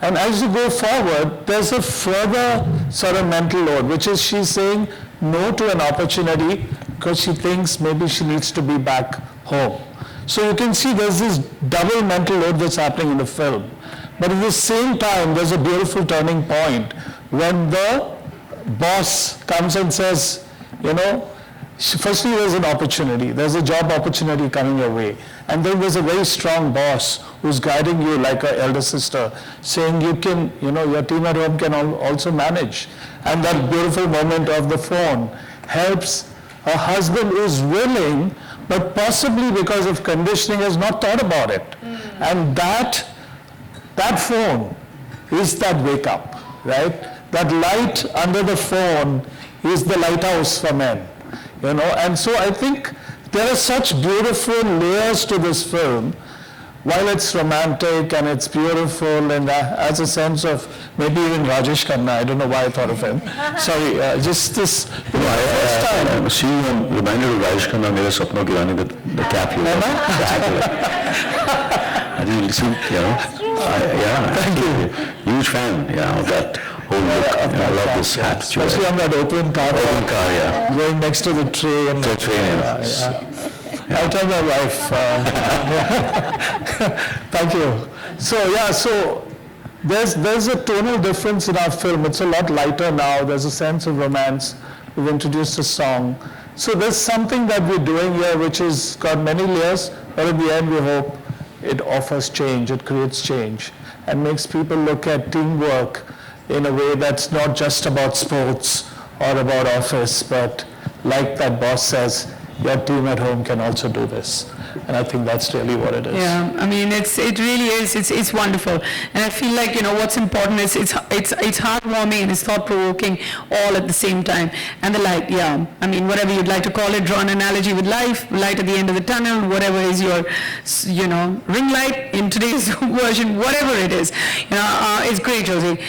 And as you go forward, there's a further sort of mental load, which is she's saying no to an opportunity because she thinks maybe she needs to be back home. So you can see there's this double mental load that's happening in the film. But at the same time, there's a beautiful turning point when the boss comes and says, firstly there's an opportunity, there's a job opportunity coming your way. And then there's a very strong boss who's guiding you like an elder sister, saying you can, your team at home can also manage. And that beautiful moment of the phone helps a husband who's willing, but possibly because of conditioning has not thought about it. And that phone is that wake up, right? That light under the phone is the lighthouse for men, And so I think there are such beautiful layers to this film. While it's romantic and it's beautiful and has a sense of maybe even Rajesh Khanna, I don't know why I thought of him. Sorry, just this first time. I'm seeing him reminded of Rajesh Khanna, mere sapno ki rani, the cap you wear. I think listen, thank you. Huge fan, of that whole look. I love this hat. Especially on that open car. Going next to the train. The train, I'll tell my wife. Thank you. So there's a tonal difference in our film. It's a lot lighter now. There's a sense of romance. We've introduced a song. So there's something that we're doing here which has got many layers, but in the end we hope it offers change, it creates change, and makes people look at teamwork in a way that's not just about sports or about office, but like that boss says, your team at home can also do this. And I think that's really what it is. Yeah, I mean, it really is. It's wonderful, and I feel like what's important is it's heartwarming and it's thought-provoking all at the same time. And the light, I mean, whatever you'd like to call it, draw an analogy with life, light at the end of the tunnel, whatever is your, ring light in today's version, whatever it is, it's great, Josie.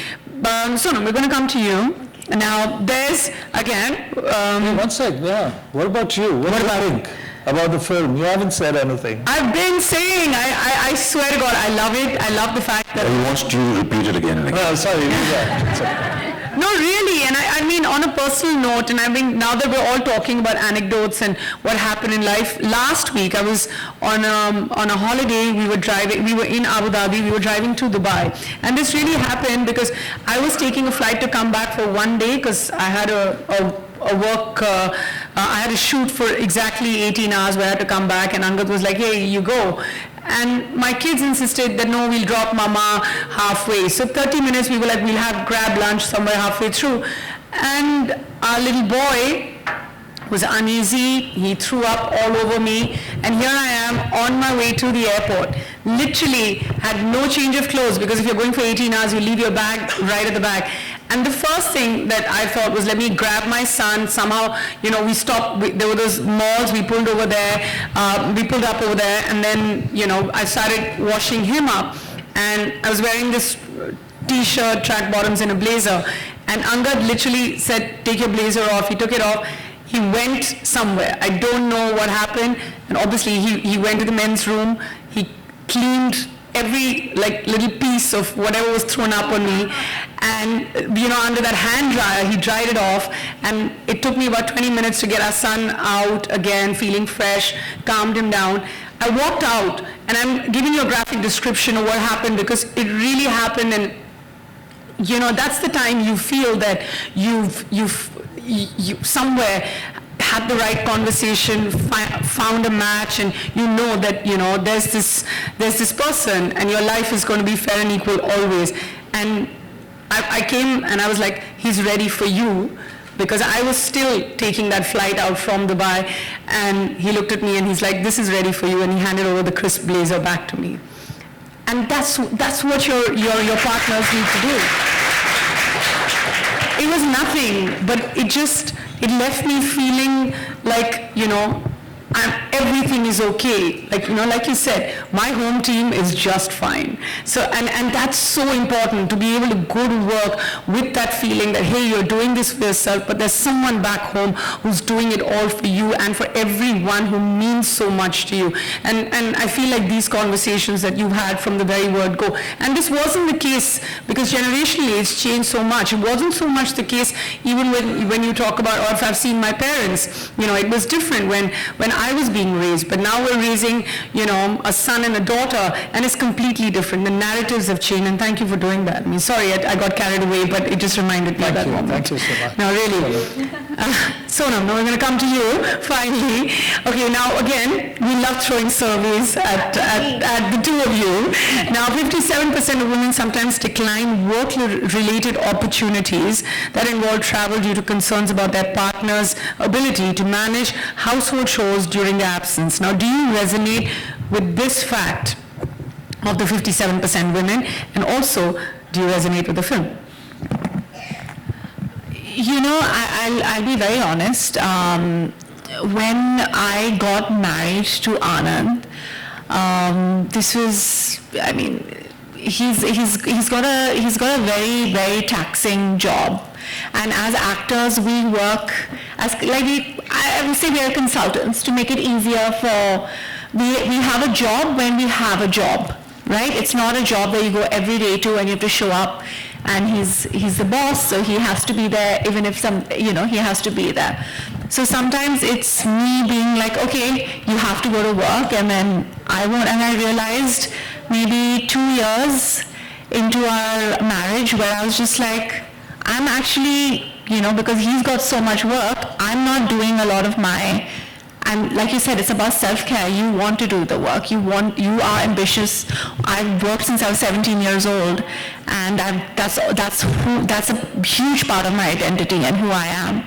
Sonam, we're going to come to you. Now, there's, again, One sec, yeah. What about you? What do you think about the film? You haven't said anything. I've been saying, I swear to God, I love it. I love the fact that... He wants you to repeat it again and again. Oh, sorry, do that. No, really, and I mean, on a personal note, and I mean, now that we're all talking about anecdotes and what happened in life, last week I was on a holiday, we were in Abu Dhabi, we were driving to Dubai, and this really happened because I was taking a flight to come back for one day because I had I had a shoot for exactly 18 hours where I had to come back, and Angad was like, hey, you go. And my kids insisted that no, we'll drop mama halfway. So 30 minutes we were like, we'll grab lunch somewhere halfway through. And our little boy was uneasy, he threw up all over me, and here I am on my way to the airport. Literally had no change of clothes because if you're going for 18 hours, you leave your bag right at the back. And the first thing that I thought was, let me grab my son. Somehow, we stopped. There were those malls. We pulled over there. We pulled up over there, and then, I started washing him up. And I was wearing this t-shirt, track bottoms, and a blazer. And Angad literally said, "Take your blazer off." He took it off. He went somewhere. I don't know what happened. And obviously, he went to the men's room. He cleaned every little piece of whatever was thrown up on me, and under that hand dryer he dried it off, and it took me about 20 minutes to get our son out again, feeling fresh, calmed him down. I walked out, and I'm giving you a graphic description of what happened because it really happened, and that's the time you feel that you've somewhere had the right conversation, found a match, and that there's this person, and your life is going to be fair and equal always. And I came and I was like, he's ready for you, because I was still taking that flight out from Dubai, and he looked at me and he's like, this is ready for you, and he handed over the crisp blazer back to me. And that's what your partners need to do. It was nothing, but it left me feeling like, everything is okay. Like you said, my home team is just fine. So, and that's so important, to be able to go to work with that feeling that, hey, you're doing this for yourself, but there's someone back home who's doing it all for you and for everyone who means so much to you. And I feel like these conversations that you've had from the very word go, and this wasn't the case because generationally it's changed so much. It wasn't so much the case even when you talk about, or if I've seen my parents, it was different when I was being raised, but now we're raising, a son and a daughter, and it's completely different. The narratives have changed, and thank you for doing that. I mean, sorry, I got carried away, but it just reminded me of that moment. Thank you so much. No, really. Sonam, now we're going to come to you, finally. Okay, now again, we love throwing surveys at the two of you. Now, 57% of women sometimes decline work-related opportunities that involve travel due to concerns about their partner's ability to manage household chores during their absence. Now, do you resonate with this fact of the 57% women, and also, do you resonate with the film? I'll be very honest. When I got married to Anand, this was, he's got a very, very taxing job. And as actors, we work as, I would say we are consultants to make it easier for, we have a job when we have a job, right? It's not a job that you go every day to and you have to show up, and he's the boss, so he has to be there, even if he has to be there. So sometimes it's me being like, okay, you have to go to work, and then I won't. And I realized maybe 2 years into our marriage where I was just like, I'm actually, because he's got so much work, I'm not doing a lot of my, and like you said, it's about self-care. You want to do the work. You are ambitious. I've worked since I was 17 years old, and that's a huge part of my identity and who I am.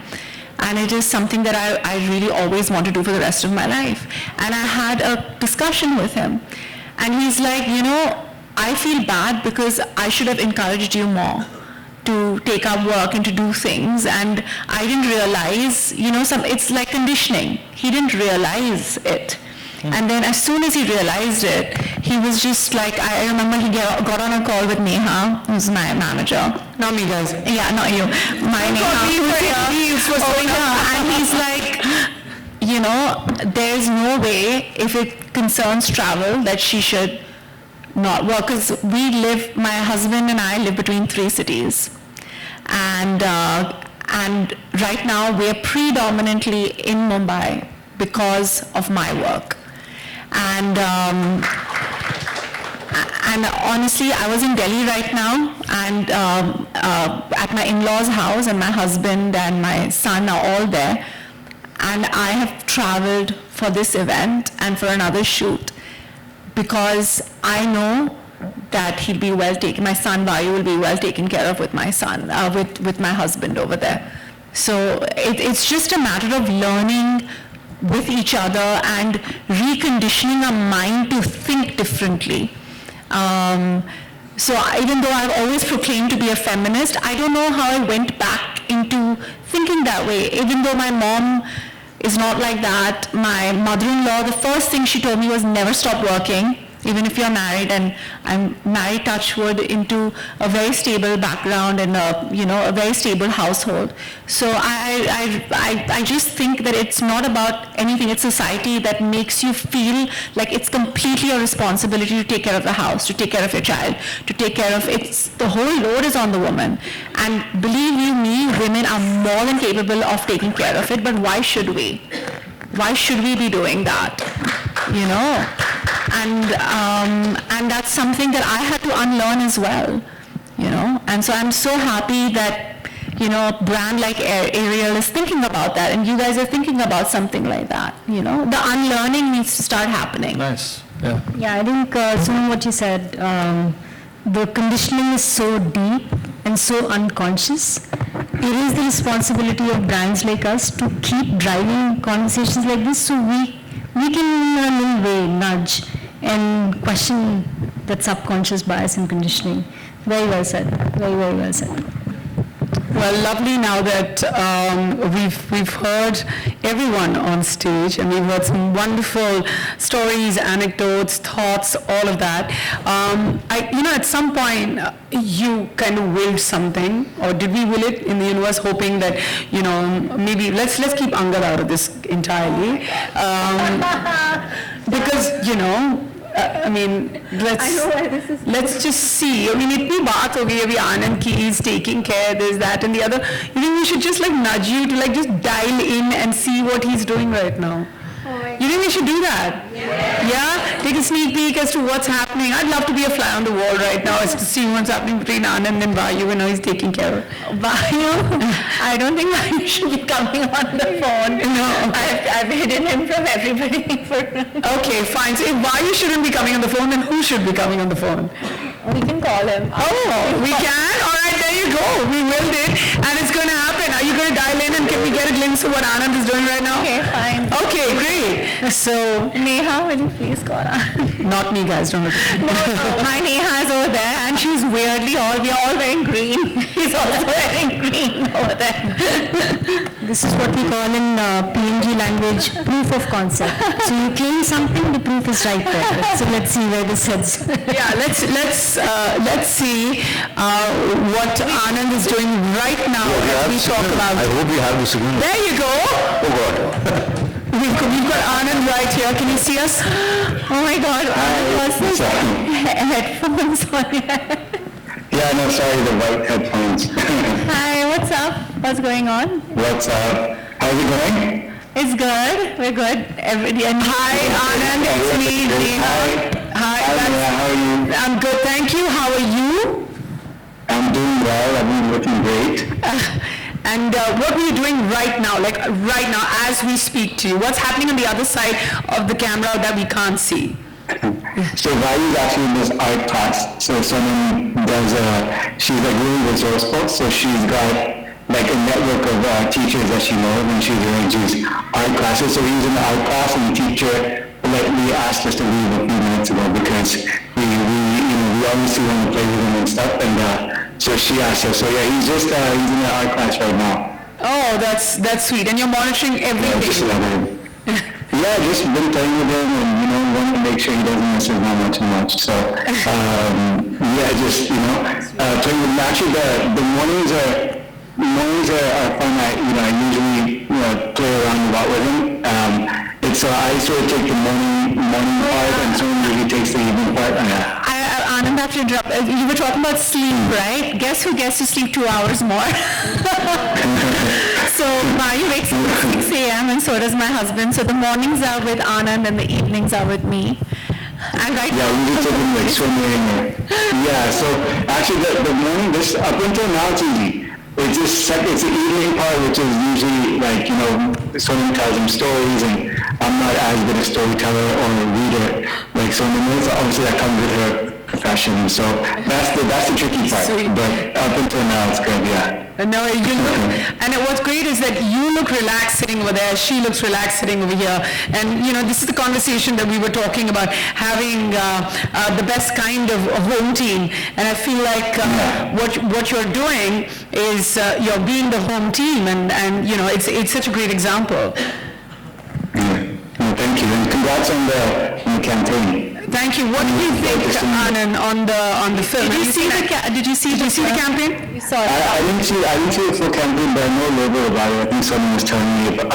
And it is something that I really always want to do for the rest of my life. And I had a discussion with him, and he's like, I feel bad because I should have encouraged you more to take up work and to do things, and I didn't realize, it's like conditioning. He didn't realize it. And then as soon as he realized it, he was just like, I remember he got on a call with Neha, who's my manager. Not me, guys. Yeah, not you. My Neha. And he's like, you know, there's no way, if it concerns travel, that she should not work. Because my husband and I live between 3 cities. And right now we're predominantly in Mumbai because of my work. And honestly, I was in Delhi right now, and at my in-laws' house, and my husband and my son are all there. And I have traveled for this event and for another shoot because I know that he'll be well taken. My son Vayu will be well taken care of with my son, with my husband over there. So it's just a matter of learning with each other and reconditioning our mind to think differently. So even though I've always proclaimed to be a feminist, I don't know how I went back into thinking that way. Even though my mom is not like that, my mother-in-law, the first thing she told me was never stop working, even if you're married, and I'm married, touch wood, into a very stable background and a very stable household. So I just think that it's not about anything. It's society that makes you feel like it's completely a responsibility to take care of the house, to take care of your child, to take care of the whole load is on the woman. And believe you me, women are more than capable of taking care of it, but why should we? Why should we be doing that? You know? And that's something that I had to unlearn as well, you know. And so I'm so happy that, you know, a brand like Ariel is thinking about that, and you guys are thinking about something like that, you know. The unlearning needs to start happening. Nice. Yeah. Yeah, I think, Sonam, what you said, the conditioning is so deep and so unconscious. It is the responsibility of brands like us to keep driving conversations like this, so we can in a little way nudge and question that subconscious bias and conditioning. Very well said. Very, very well said. Well, lovely now that we've heard everyone on stage, and we've heard some wonderful stories, anecdotes, thoughts, all of that. At some point, you kind of willed something, or did we will it in the universe, hoping that, you know, maybe let's keep Angad out of this entirely, because, you know. Let's just see. I mean, itni baat ho gayi abhi Anand ki, he's taking care, this, that, and the other. You think we should just like nudge you to like just dial in and see what he's doing right now? You think we should do that? Yeah? Take a sneak peek as to what's happening. I'd love to be a fly on the wall right now as to see what's happening between Anand and Vayu and how he's taking care of. Vayu? I don't think Vayu should be coming on the phone. No. I've hidden him from everybody. Okay, fine. So if Vayu shouldn't be coming on the phone, then who should be coming on the phone? We can call him. Oh, we can? All right, there you go. We willed it, and it's going to happen. Are you going to dial in, and can we get a glimpse of what Anand is doing right now? Okay, fine. Okay, great. So, Neha, will you please call Anand? Not me, guys. Don't look at me. No, my Neha is over there, and she's weirdly we are all wearing green. He's also wearing green over there. This is what we call in PNG language proof of concept. So you claim something, the proof is right there. So let's see where this heads. Yeah, let's see what Anand is doing right now as we talk about. I hope we have the signal. There you go. Oh God. We've got Anand right here. Can you see us? Oh my God, what's this? Headphones on here. Yeah, no, sorry, the white headphones. Hi, what's up? What's going on? What's up? How's it going? It's good. We're good. Hi, Anand. It's me, Neha. Hi. How are you? I'm good, thank you. How are you? I'm doing well. I've been looking great. And what are you doing right now, like right now as we speak to you? What's happening on the other side of the camera that we can't see? So Vayu is actually in this art class. So someone does, she's like really resourceful. So she's got like a network of teachers that she knows, and she arranges art classes. So he was in the art class, and the teacher politely asked us to leave a few minutes ago because we obviously want to play with him and stuff. And so she asked us. So yeah, he's in the art class right now. Oh, that's sweet. And you're monitoring Yeah, just everything. let him. Yeah, just been playing with him and, wanting to make sure he doesn't miss his mama too much. So, yeah, just, playing with him. Actually, the mornings are fun. I usually, play around a lot with him. I sort of take the morning part and someone usually takes the evening part. Anand, after you were talking about sleep, right? Guess who gets to sleep 2 hours more? So Mayu wakes up at 6 a.m. and so does my husband. So the mornings are with Anand and the evenings are with me. And right now, we just take him like swimming. Yeah, so actually the morning, up until now it's easy. It's the evening part, which is usually like, Sonam tells him stories, and I'm not as good a storyteller or a reader like Sonam is. Obviously that comes with her profession, so that's the tricky part. But up until now it's good, yeah. No, you look, and what's great is that you look relaxed sitting over there, she looks relaxed sitting over here, and this is the conversation that we were talking about, having the best kind of home team, and I feel like what you're doing is you're being the home team, and it's such a great example. Well, thank you, and congrats on the campaign. Thank you. What do you think, Anand, on the film? Did you see the campaign? You saw it. I didn't see the full campaign, but I know a little bit about it. I think someone was telling me about,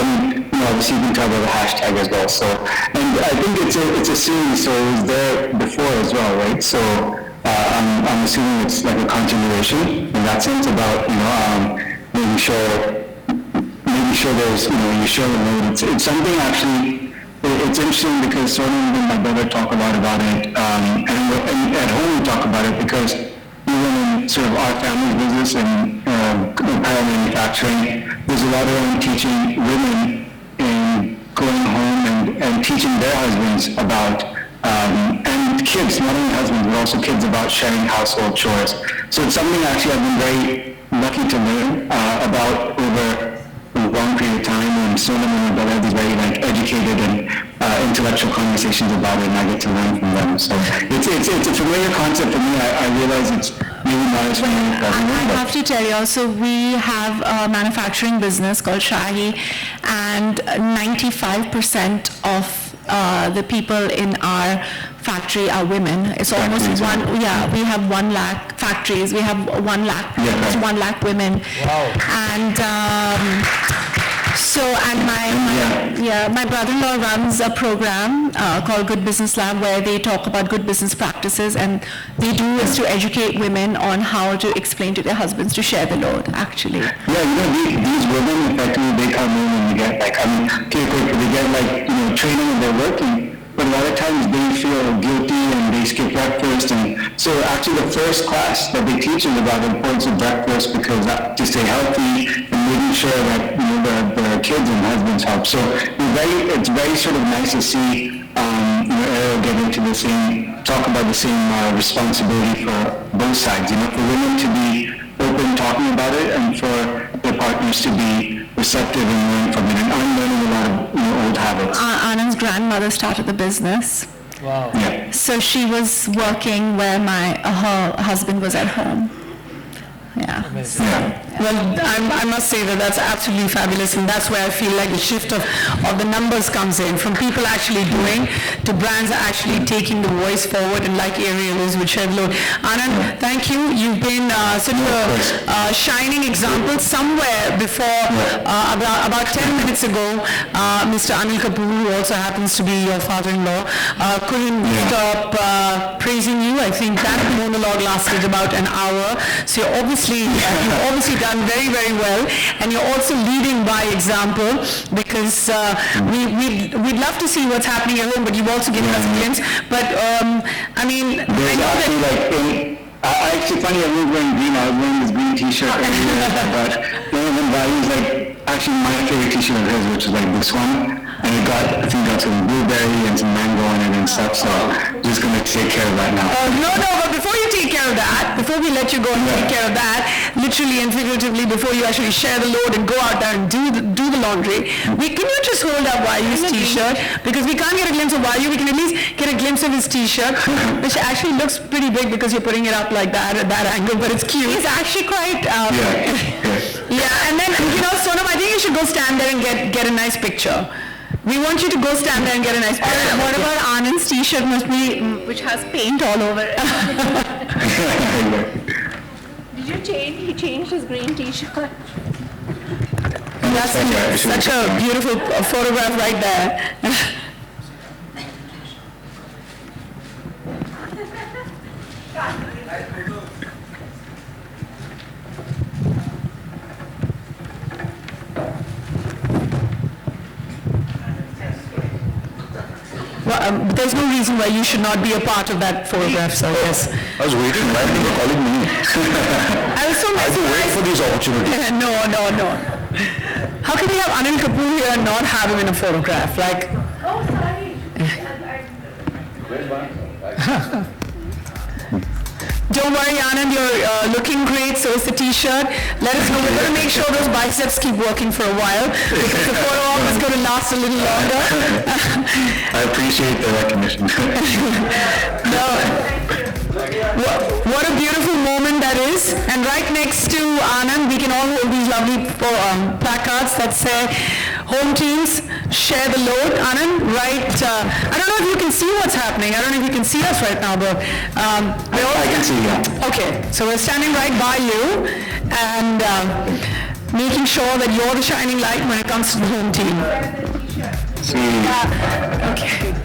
obviously you can tell by the hashtag as well. So, and I think it's a series, so it was there before as well, right? So, I'm assuming it's like a continuation in that sense about, making sure there's, you show them. It's something actually. It's interesting because Sonam and my brother talk a lot about it, and at home we talk about it because even in sort of our family business and apparel manufacturing, there's a lot of teaching women in going home and teaching their husbands about, and kids, not only husbands, but also kids about sharing household chores. So it's something actually I've been very lucky to learn about over a long period of time, and Sonam and my brother have these very educated and intellectual conversations about it, and I get to learn from them. So it's a familiar concept for me. I realize it's maybe not as familiar for everyone. I have to tell you also, we have a manufacturing business called Shahi, and 95% of the people in our factory are women. It's almost we have 1 lakh factories. We have 1 lakh, almost 1 lakh women. Wow. And my brother-in-law runs a program called Good Business Lab, where they talk about good business practices, and they do is to educate women on how to explain to their husbands to share the load, actually. Yeah, these women, effectively, they come in and they get they get training and they're working, but a lot of times they feel guilty and they skip breakfast, and so actually the first class that they teach is about the importance of breakfast, because to stay healthy and making sure that the kids and husbands help. So it's very sort of nice to see Ariel get into talk about the same responsibility for both sides. For women to be open talking about it, and for their partners to be receptive and learn from it. And I'm learning a lot of old habits. Anand's grandmother started the business. Wow. Yeah. So she was working where her husband was at home. Yeah. Well, I must say that that's absolutely fabulous, and that's where I feel like the shift of the numbers comes in, from people actually doing to brands actually taking the voice forward, and like Ariel is with Chevlo. Anand, thank you. You've been such a shining example. Somewhere before, about 10 minutes ago, Mr. Anil Kapoor, who also happens to be your father-in-law, couldn't stop praising you. I think that monologue lasted about an hour. So you've obviously done very, very well, and you're also leading by example, because we'd love to see what's happening at home, but you've also given us a glimpse. But I know that. Actually, funny, I was wearing green. I was wearing this green T-shirt earlier, but one of them values actually my favorite T-shirt of his, which is this one, and I think got some blueberry and some mango in it and stuff. So I'm just gonna take care of that now. But before you take care of that, before we let you go and take care of that, literally and figuratively, before you actually share the load and go out there and do the laundry, can you just hold up Vayu's T-shirt, because we can't get a glimpse of Vayu. We can at least get a glimpse of his T-shirt, which actually looks pretty big because you're putting it up like that at that angle, but it's cute. It's actually quite. Yeah, and then Sonam, I think you should go stand there and get a nice picture. We want you to go stand there and get a nice picture. What about Anand's t-shirt which has paint all over it? Did you change? He changed his green t-shirt. That's such a beautiful photograph right there. Well, there's no reason why you should not be a part of that photograph, so yes. I was waiting, why are you calling me? I was so I have to wait mesmerized. for these opportunities. No. How can we have Anil Kapoor here and not have him in a photograph? Like, Oh, sorry. don't worry, Anand, you're looking great, so is the t-shirt. Let us know. We're going to make sure those biceps keep working for a while because the photo op is going to last a little longer. I appreciate the recognition. What a beautiful moment that is. And right next to Anand, we can all hold these lovely placards that say, home teams, share the load. Anand, right, I don't know if you can see what's happening. I don't know if you can see us right now, but I can see you. Okay, so we're standing right by you and making sure that you're the shining light when it comes to the home team. Okay.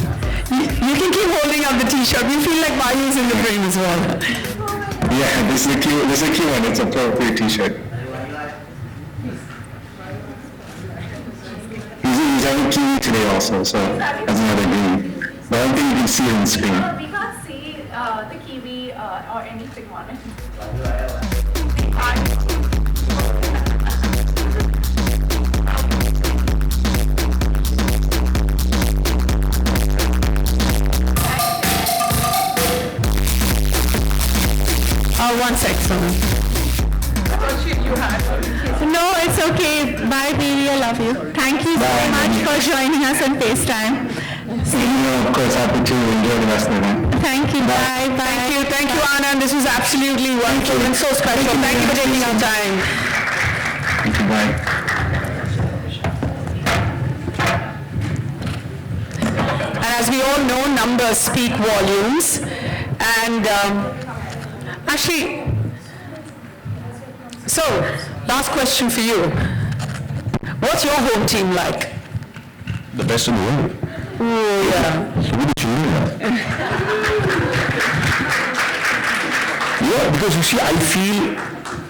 You can keep holding up the t-shirt. We feel like Bayu is in the frame as well. Yeah, this is a cute one. It's a appropriate t-shirt. He's having kiwi today also, so that's another green. But I don't think you can see it on the screen. We can't see the kiwi or anything on it. One sec, Sonam. No, it's okay. Bye, baby. I love you. Thank you so much for joining us on FaceTime. Of course, happy to enjoy the rest of the event. Thank you. Bye. Thank you, Anand. This was absolutely wonderful and so special. Thank you for taking our time. Thank you, bye. And as we all know, numbers speak volumes. And actually, so last question for you. What's your home team like? The best in the world. Oh, yeah. So what did you mean? Yeah, because you see, I feel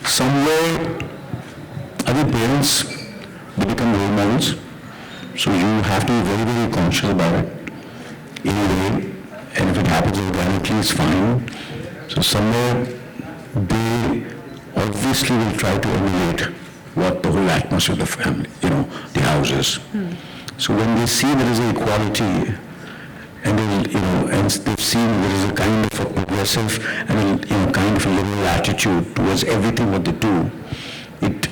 somewhere, I think parents, they become role models. So you have to be very, very conscious about it in a way. And if it happens organically, it's fine. So somewhere, they obviously will try to emulate what the whole atmosphere of the family, the house is. So when they see there is an equality, and and they've seen there is a kind of a progressive and kind of a liberal attitude towards everything what they do, it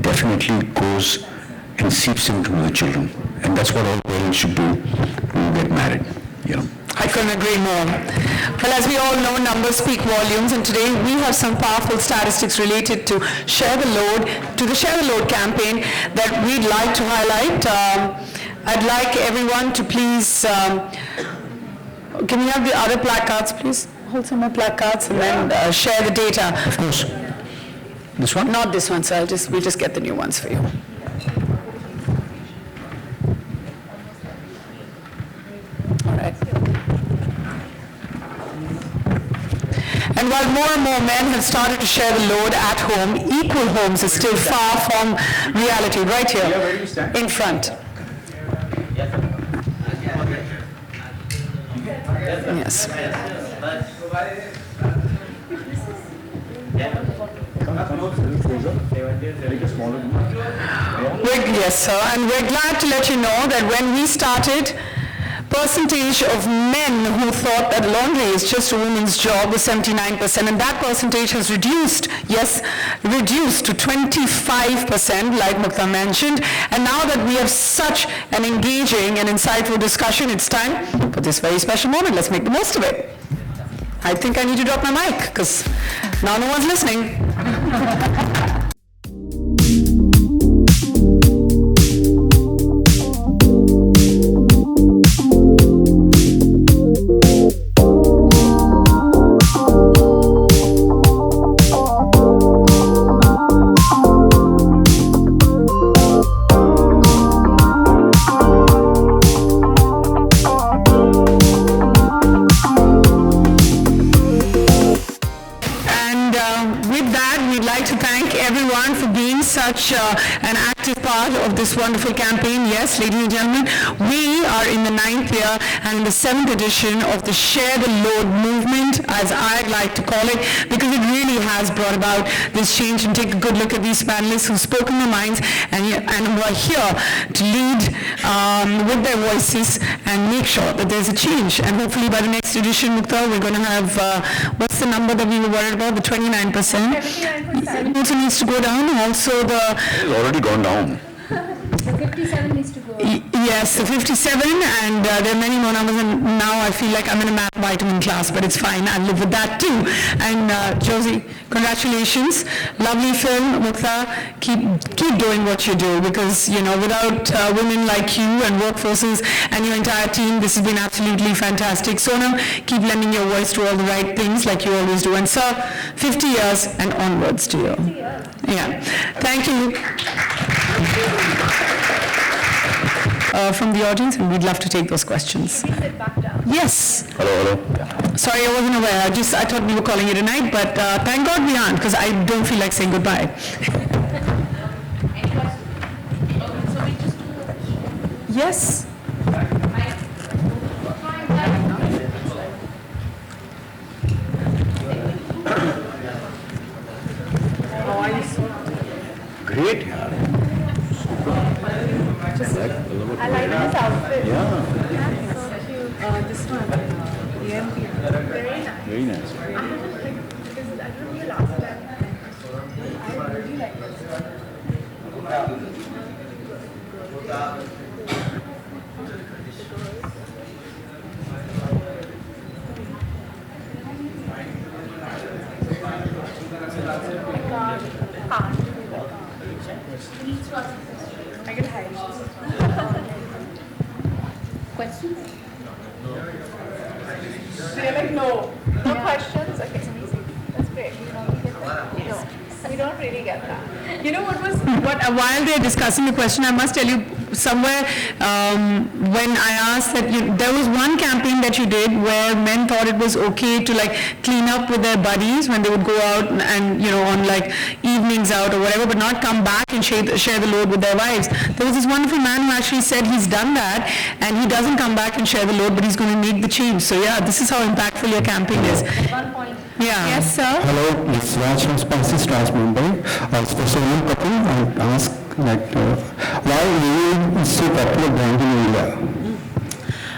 definitely goes and seeps into the children, and that's what all parents should do when you get married. I couldn't agree more. Well, as we all know, numbers speak volumes, and today we have some powerful statistics related to the Share the Load campaign that we'd like to highlight. I'd like everyone to please, can we have the other placards, please? Hold some more placards and then share the data. Of course. This one? Not this one, sir. We'll just get the new ones for you. All right. And while more and more men have started to share the load at home, equal homes is still far from reality. Right here, in front. Yes. Yes, sir. And we're glad to let you know that when we started, percentage of men who thought that laundry is just a woman's job was 79%, and that percentage has reduced to 25%, like Mukta mentioned. And now that we have such an engaging and insightful discussion, it's time for this very special moment. Let's make the most of it. I think I need to drop my mic, because now no one's listening. everyone for being such an active part of this wonderful campaign. Yes, ladies and gentlemen, we are in the 9th year and in the 7th edition of the Share the Load movement, as I'd like to call it, because it really has brought about this change. And take a good look at these panelists who've spoken their minds and who are here to lead with their voices and make sure that there's a change. And hopefully by the next edition, Mukta, we're going to have, what's the number that we were worried about, the 29%? 79.7. It also needs to go down. Also It's already gone down. The 57 needs to go. Yes, the 57, and there are many more numbers, and now I feel like I'm in a math vitamin class, but it's fine, I'll live with that too. And Josie, congratulations, lovely film. Mukta, keep doing what you do, because, you know, without women like you and workforces and your entire team, this has been absolutely fantastic. Sonam, keep lending your voice to all the right things like you always do. And sir, 50 years and onwards to you. 50 years. Yeah, thank you. From the audience, and we'd love to take those questions. Please sit back down. Yes. Hello. Sorry, I wasn't aware. I thought we were calling it a night, but thank God we aren't, because I don't feel like saying goodbye. Any questions? Okay, so we just do. Yes. Great. I like this outfit. Yeah. This one, EMP. Very nice. Very nice. Because I don't know the last time. I really like this. I can hide. Questions? So you're like, no questions? Okay, that's great. We don't really get that. You know what was? While they're discussing the question, I must tell you, somewhere when I asked that, there was one campaign that you did where men thought it was okay to like clean up with their buddies when they would go out and on like evenings out or whatever, but not come back and share the load with their wives. There was this wonderful man who actually said he's done that and he doesn't come back and share the load, but he's going to make the change. So yeah, this is how impactful your campaign is. One point. Yeah. Yes, sir. Hello, it's Raj from Spicy Stars, Mumbai. For Sonam Kapoor, I ask why Ariel is so popular brand in India?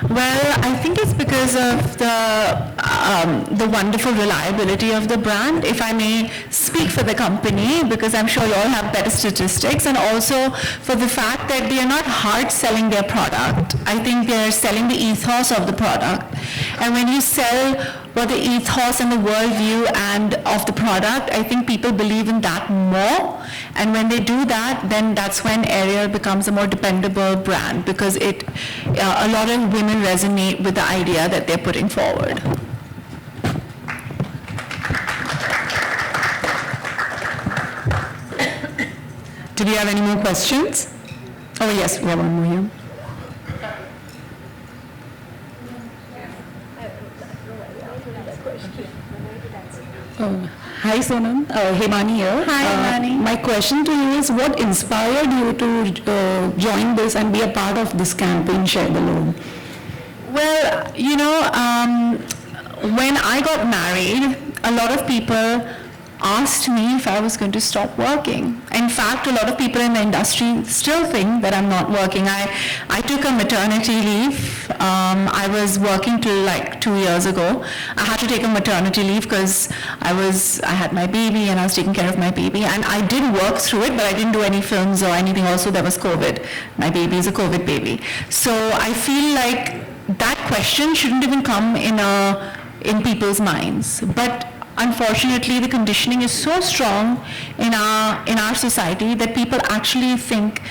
Well, I think it's because of the wonderful reliability of the brand, if I may speak for the company, because I'm sure you all have better statistics, and also for the fact that they are not hard selling their product. I think they're selling the ethos of the product. And when you sell the ethos and the worldview and of the product, I think people believe in that more. And when they do that, then that's when Ariel becomes a more dependable brand, because a lot of women resonate with the idea that they're putting forward. Do we have any more questions? Oh yes, we have one more here. Hi Sonam, Hemani here. Hi, Hemani. My question to you is, what inspired you to join this and be a part of this campaign, Share the Load? Well, when I got married, a lot of people asked me if I was going to stop working. In fact, a lot of people in the industry still think that I'm not working. I took a maternity leave. I was working till like 2 years ago. I had to take a maternity leave because I had my baby and I was taking care of my baby. And I did work through it, but I didn't do any films or anything. Also, there was COVID. My baby is a COVID baby. So I feel like that question shouldn't even come in people's minds. But unfortunately, the conditioning is so strong in our society that people actually think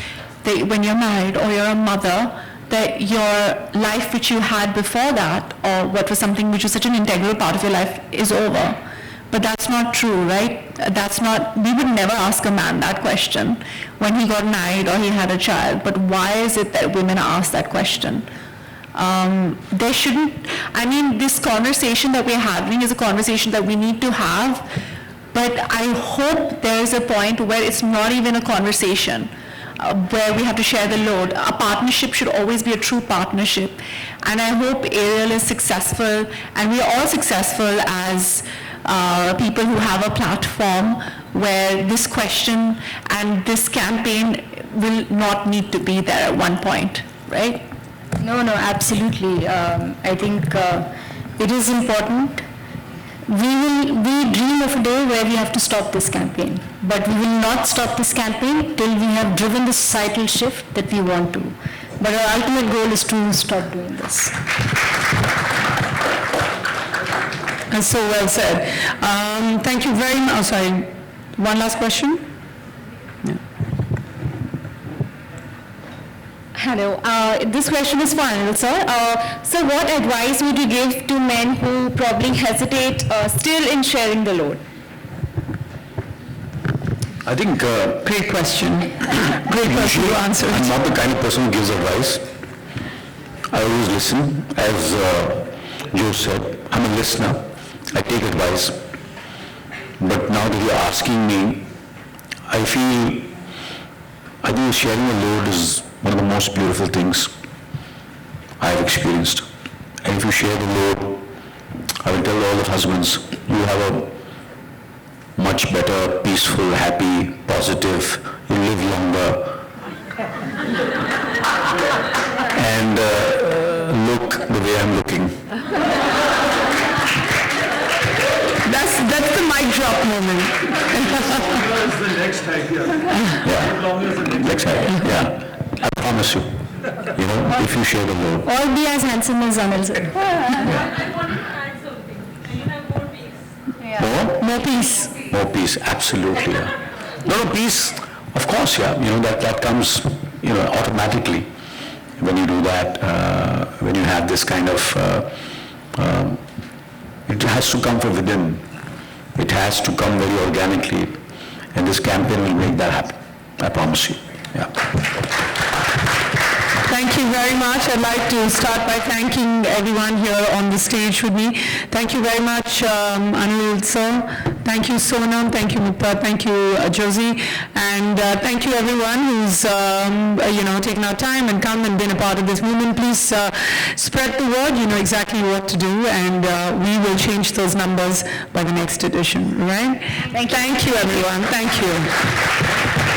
that when you're married or you're a mother, that your life which you had before that, or what was something which was such an integral part of your life, is over. But that's not true, right? We would never ask a man that question when he got married or he had a child. But why is it that women are asked that question? This conversation that we're having is a conversation that we need to have, But I hope there is a point where it's not even a conversation, where we have to share the load. A partnership should always be a true partnership. And I hope Ariel is successful, and we are all successful as people who have a platform where this question and this campaign will not need to be there at one point, right? No, absolutely. I think it is important. We dream of a day where we have to stop this campaign, but we will not stop this campaign till we have driven the societal shift that we want to. But our ultimate goal is to stop doing this. That's so well said. Thank you very much. Oh, sorry, one last question? Hello, this question is for Anil, sir. So what advice would you give to men who probably hesitate still in sharing the load? I think... Great question. Great question to answer. I'm not the kind of person who gives advice. I always listen. As Joe said, I'm a listener. I take advice. But now that you're asking me, I think sharing a load is one of the most beautiful things I have experienced. And if you share the load, I will tell all the husbands, you have a much better, peaceful, happy, positive, you live longer, and look the way I'm looking. That's the mic drop moment. That's the next idea. Yeah. Next idea, yeah. I promise you, if you share the load. Or be as handsome as Anil, sir. I wanted to add something. Can you have more peace? More? More peace. More peace, absolutely. Yeah. No, peace, of course, yeah. That comes, automatically when you do that, when you have this kind of, it has to come from within. It has to come very organically. And this campaign will make that happen. I promise you. Yeah. Thank you very much. I'd like to start by thanking everyone here on the stage with me. Thank you very much, Anil sir. Thank you, Sonam. Thank you, Mukta. Thank you, Josie. And thank you, everyone who's, taken our time and come and been a part of this movement. Please spread the word. You know exactly what to do, and we will change those numbers by the next edition, right? Thank you, everyone. Thank you.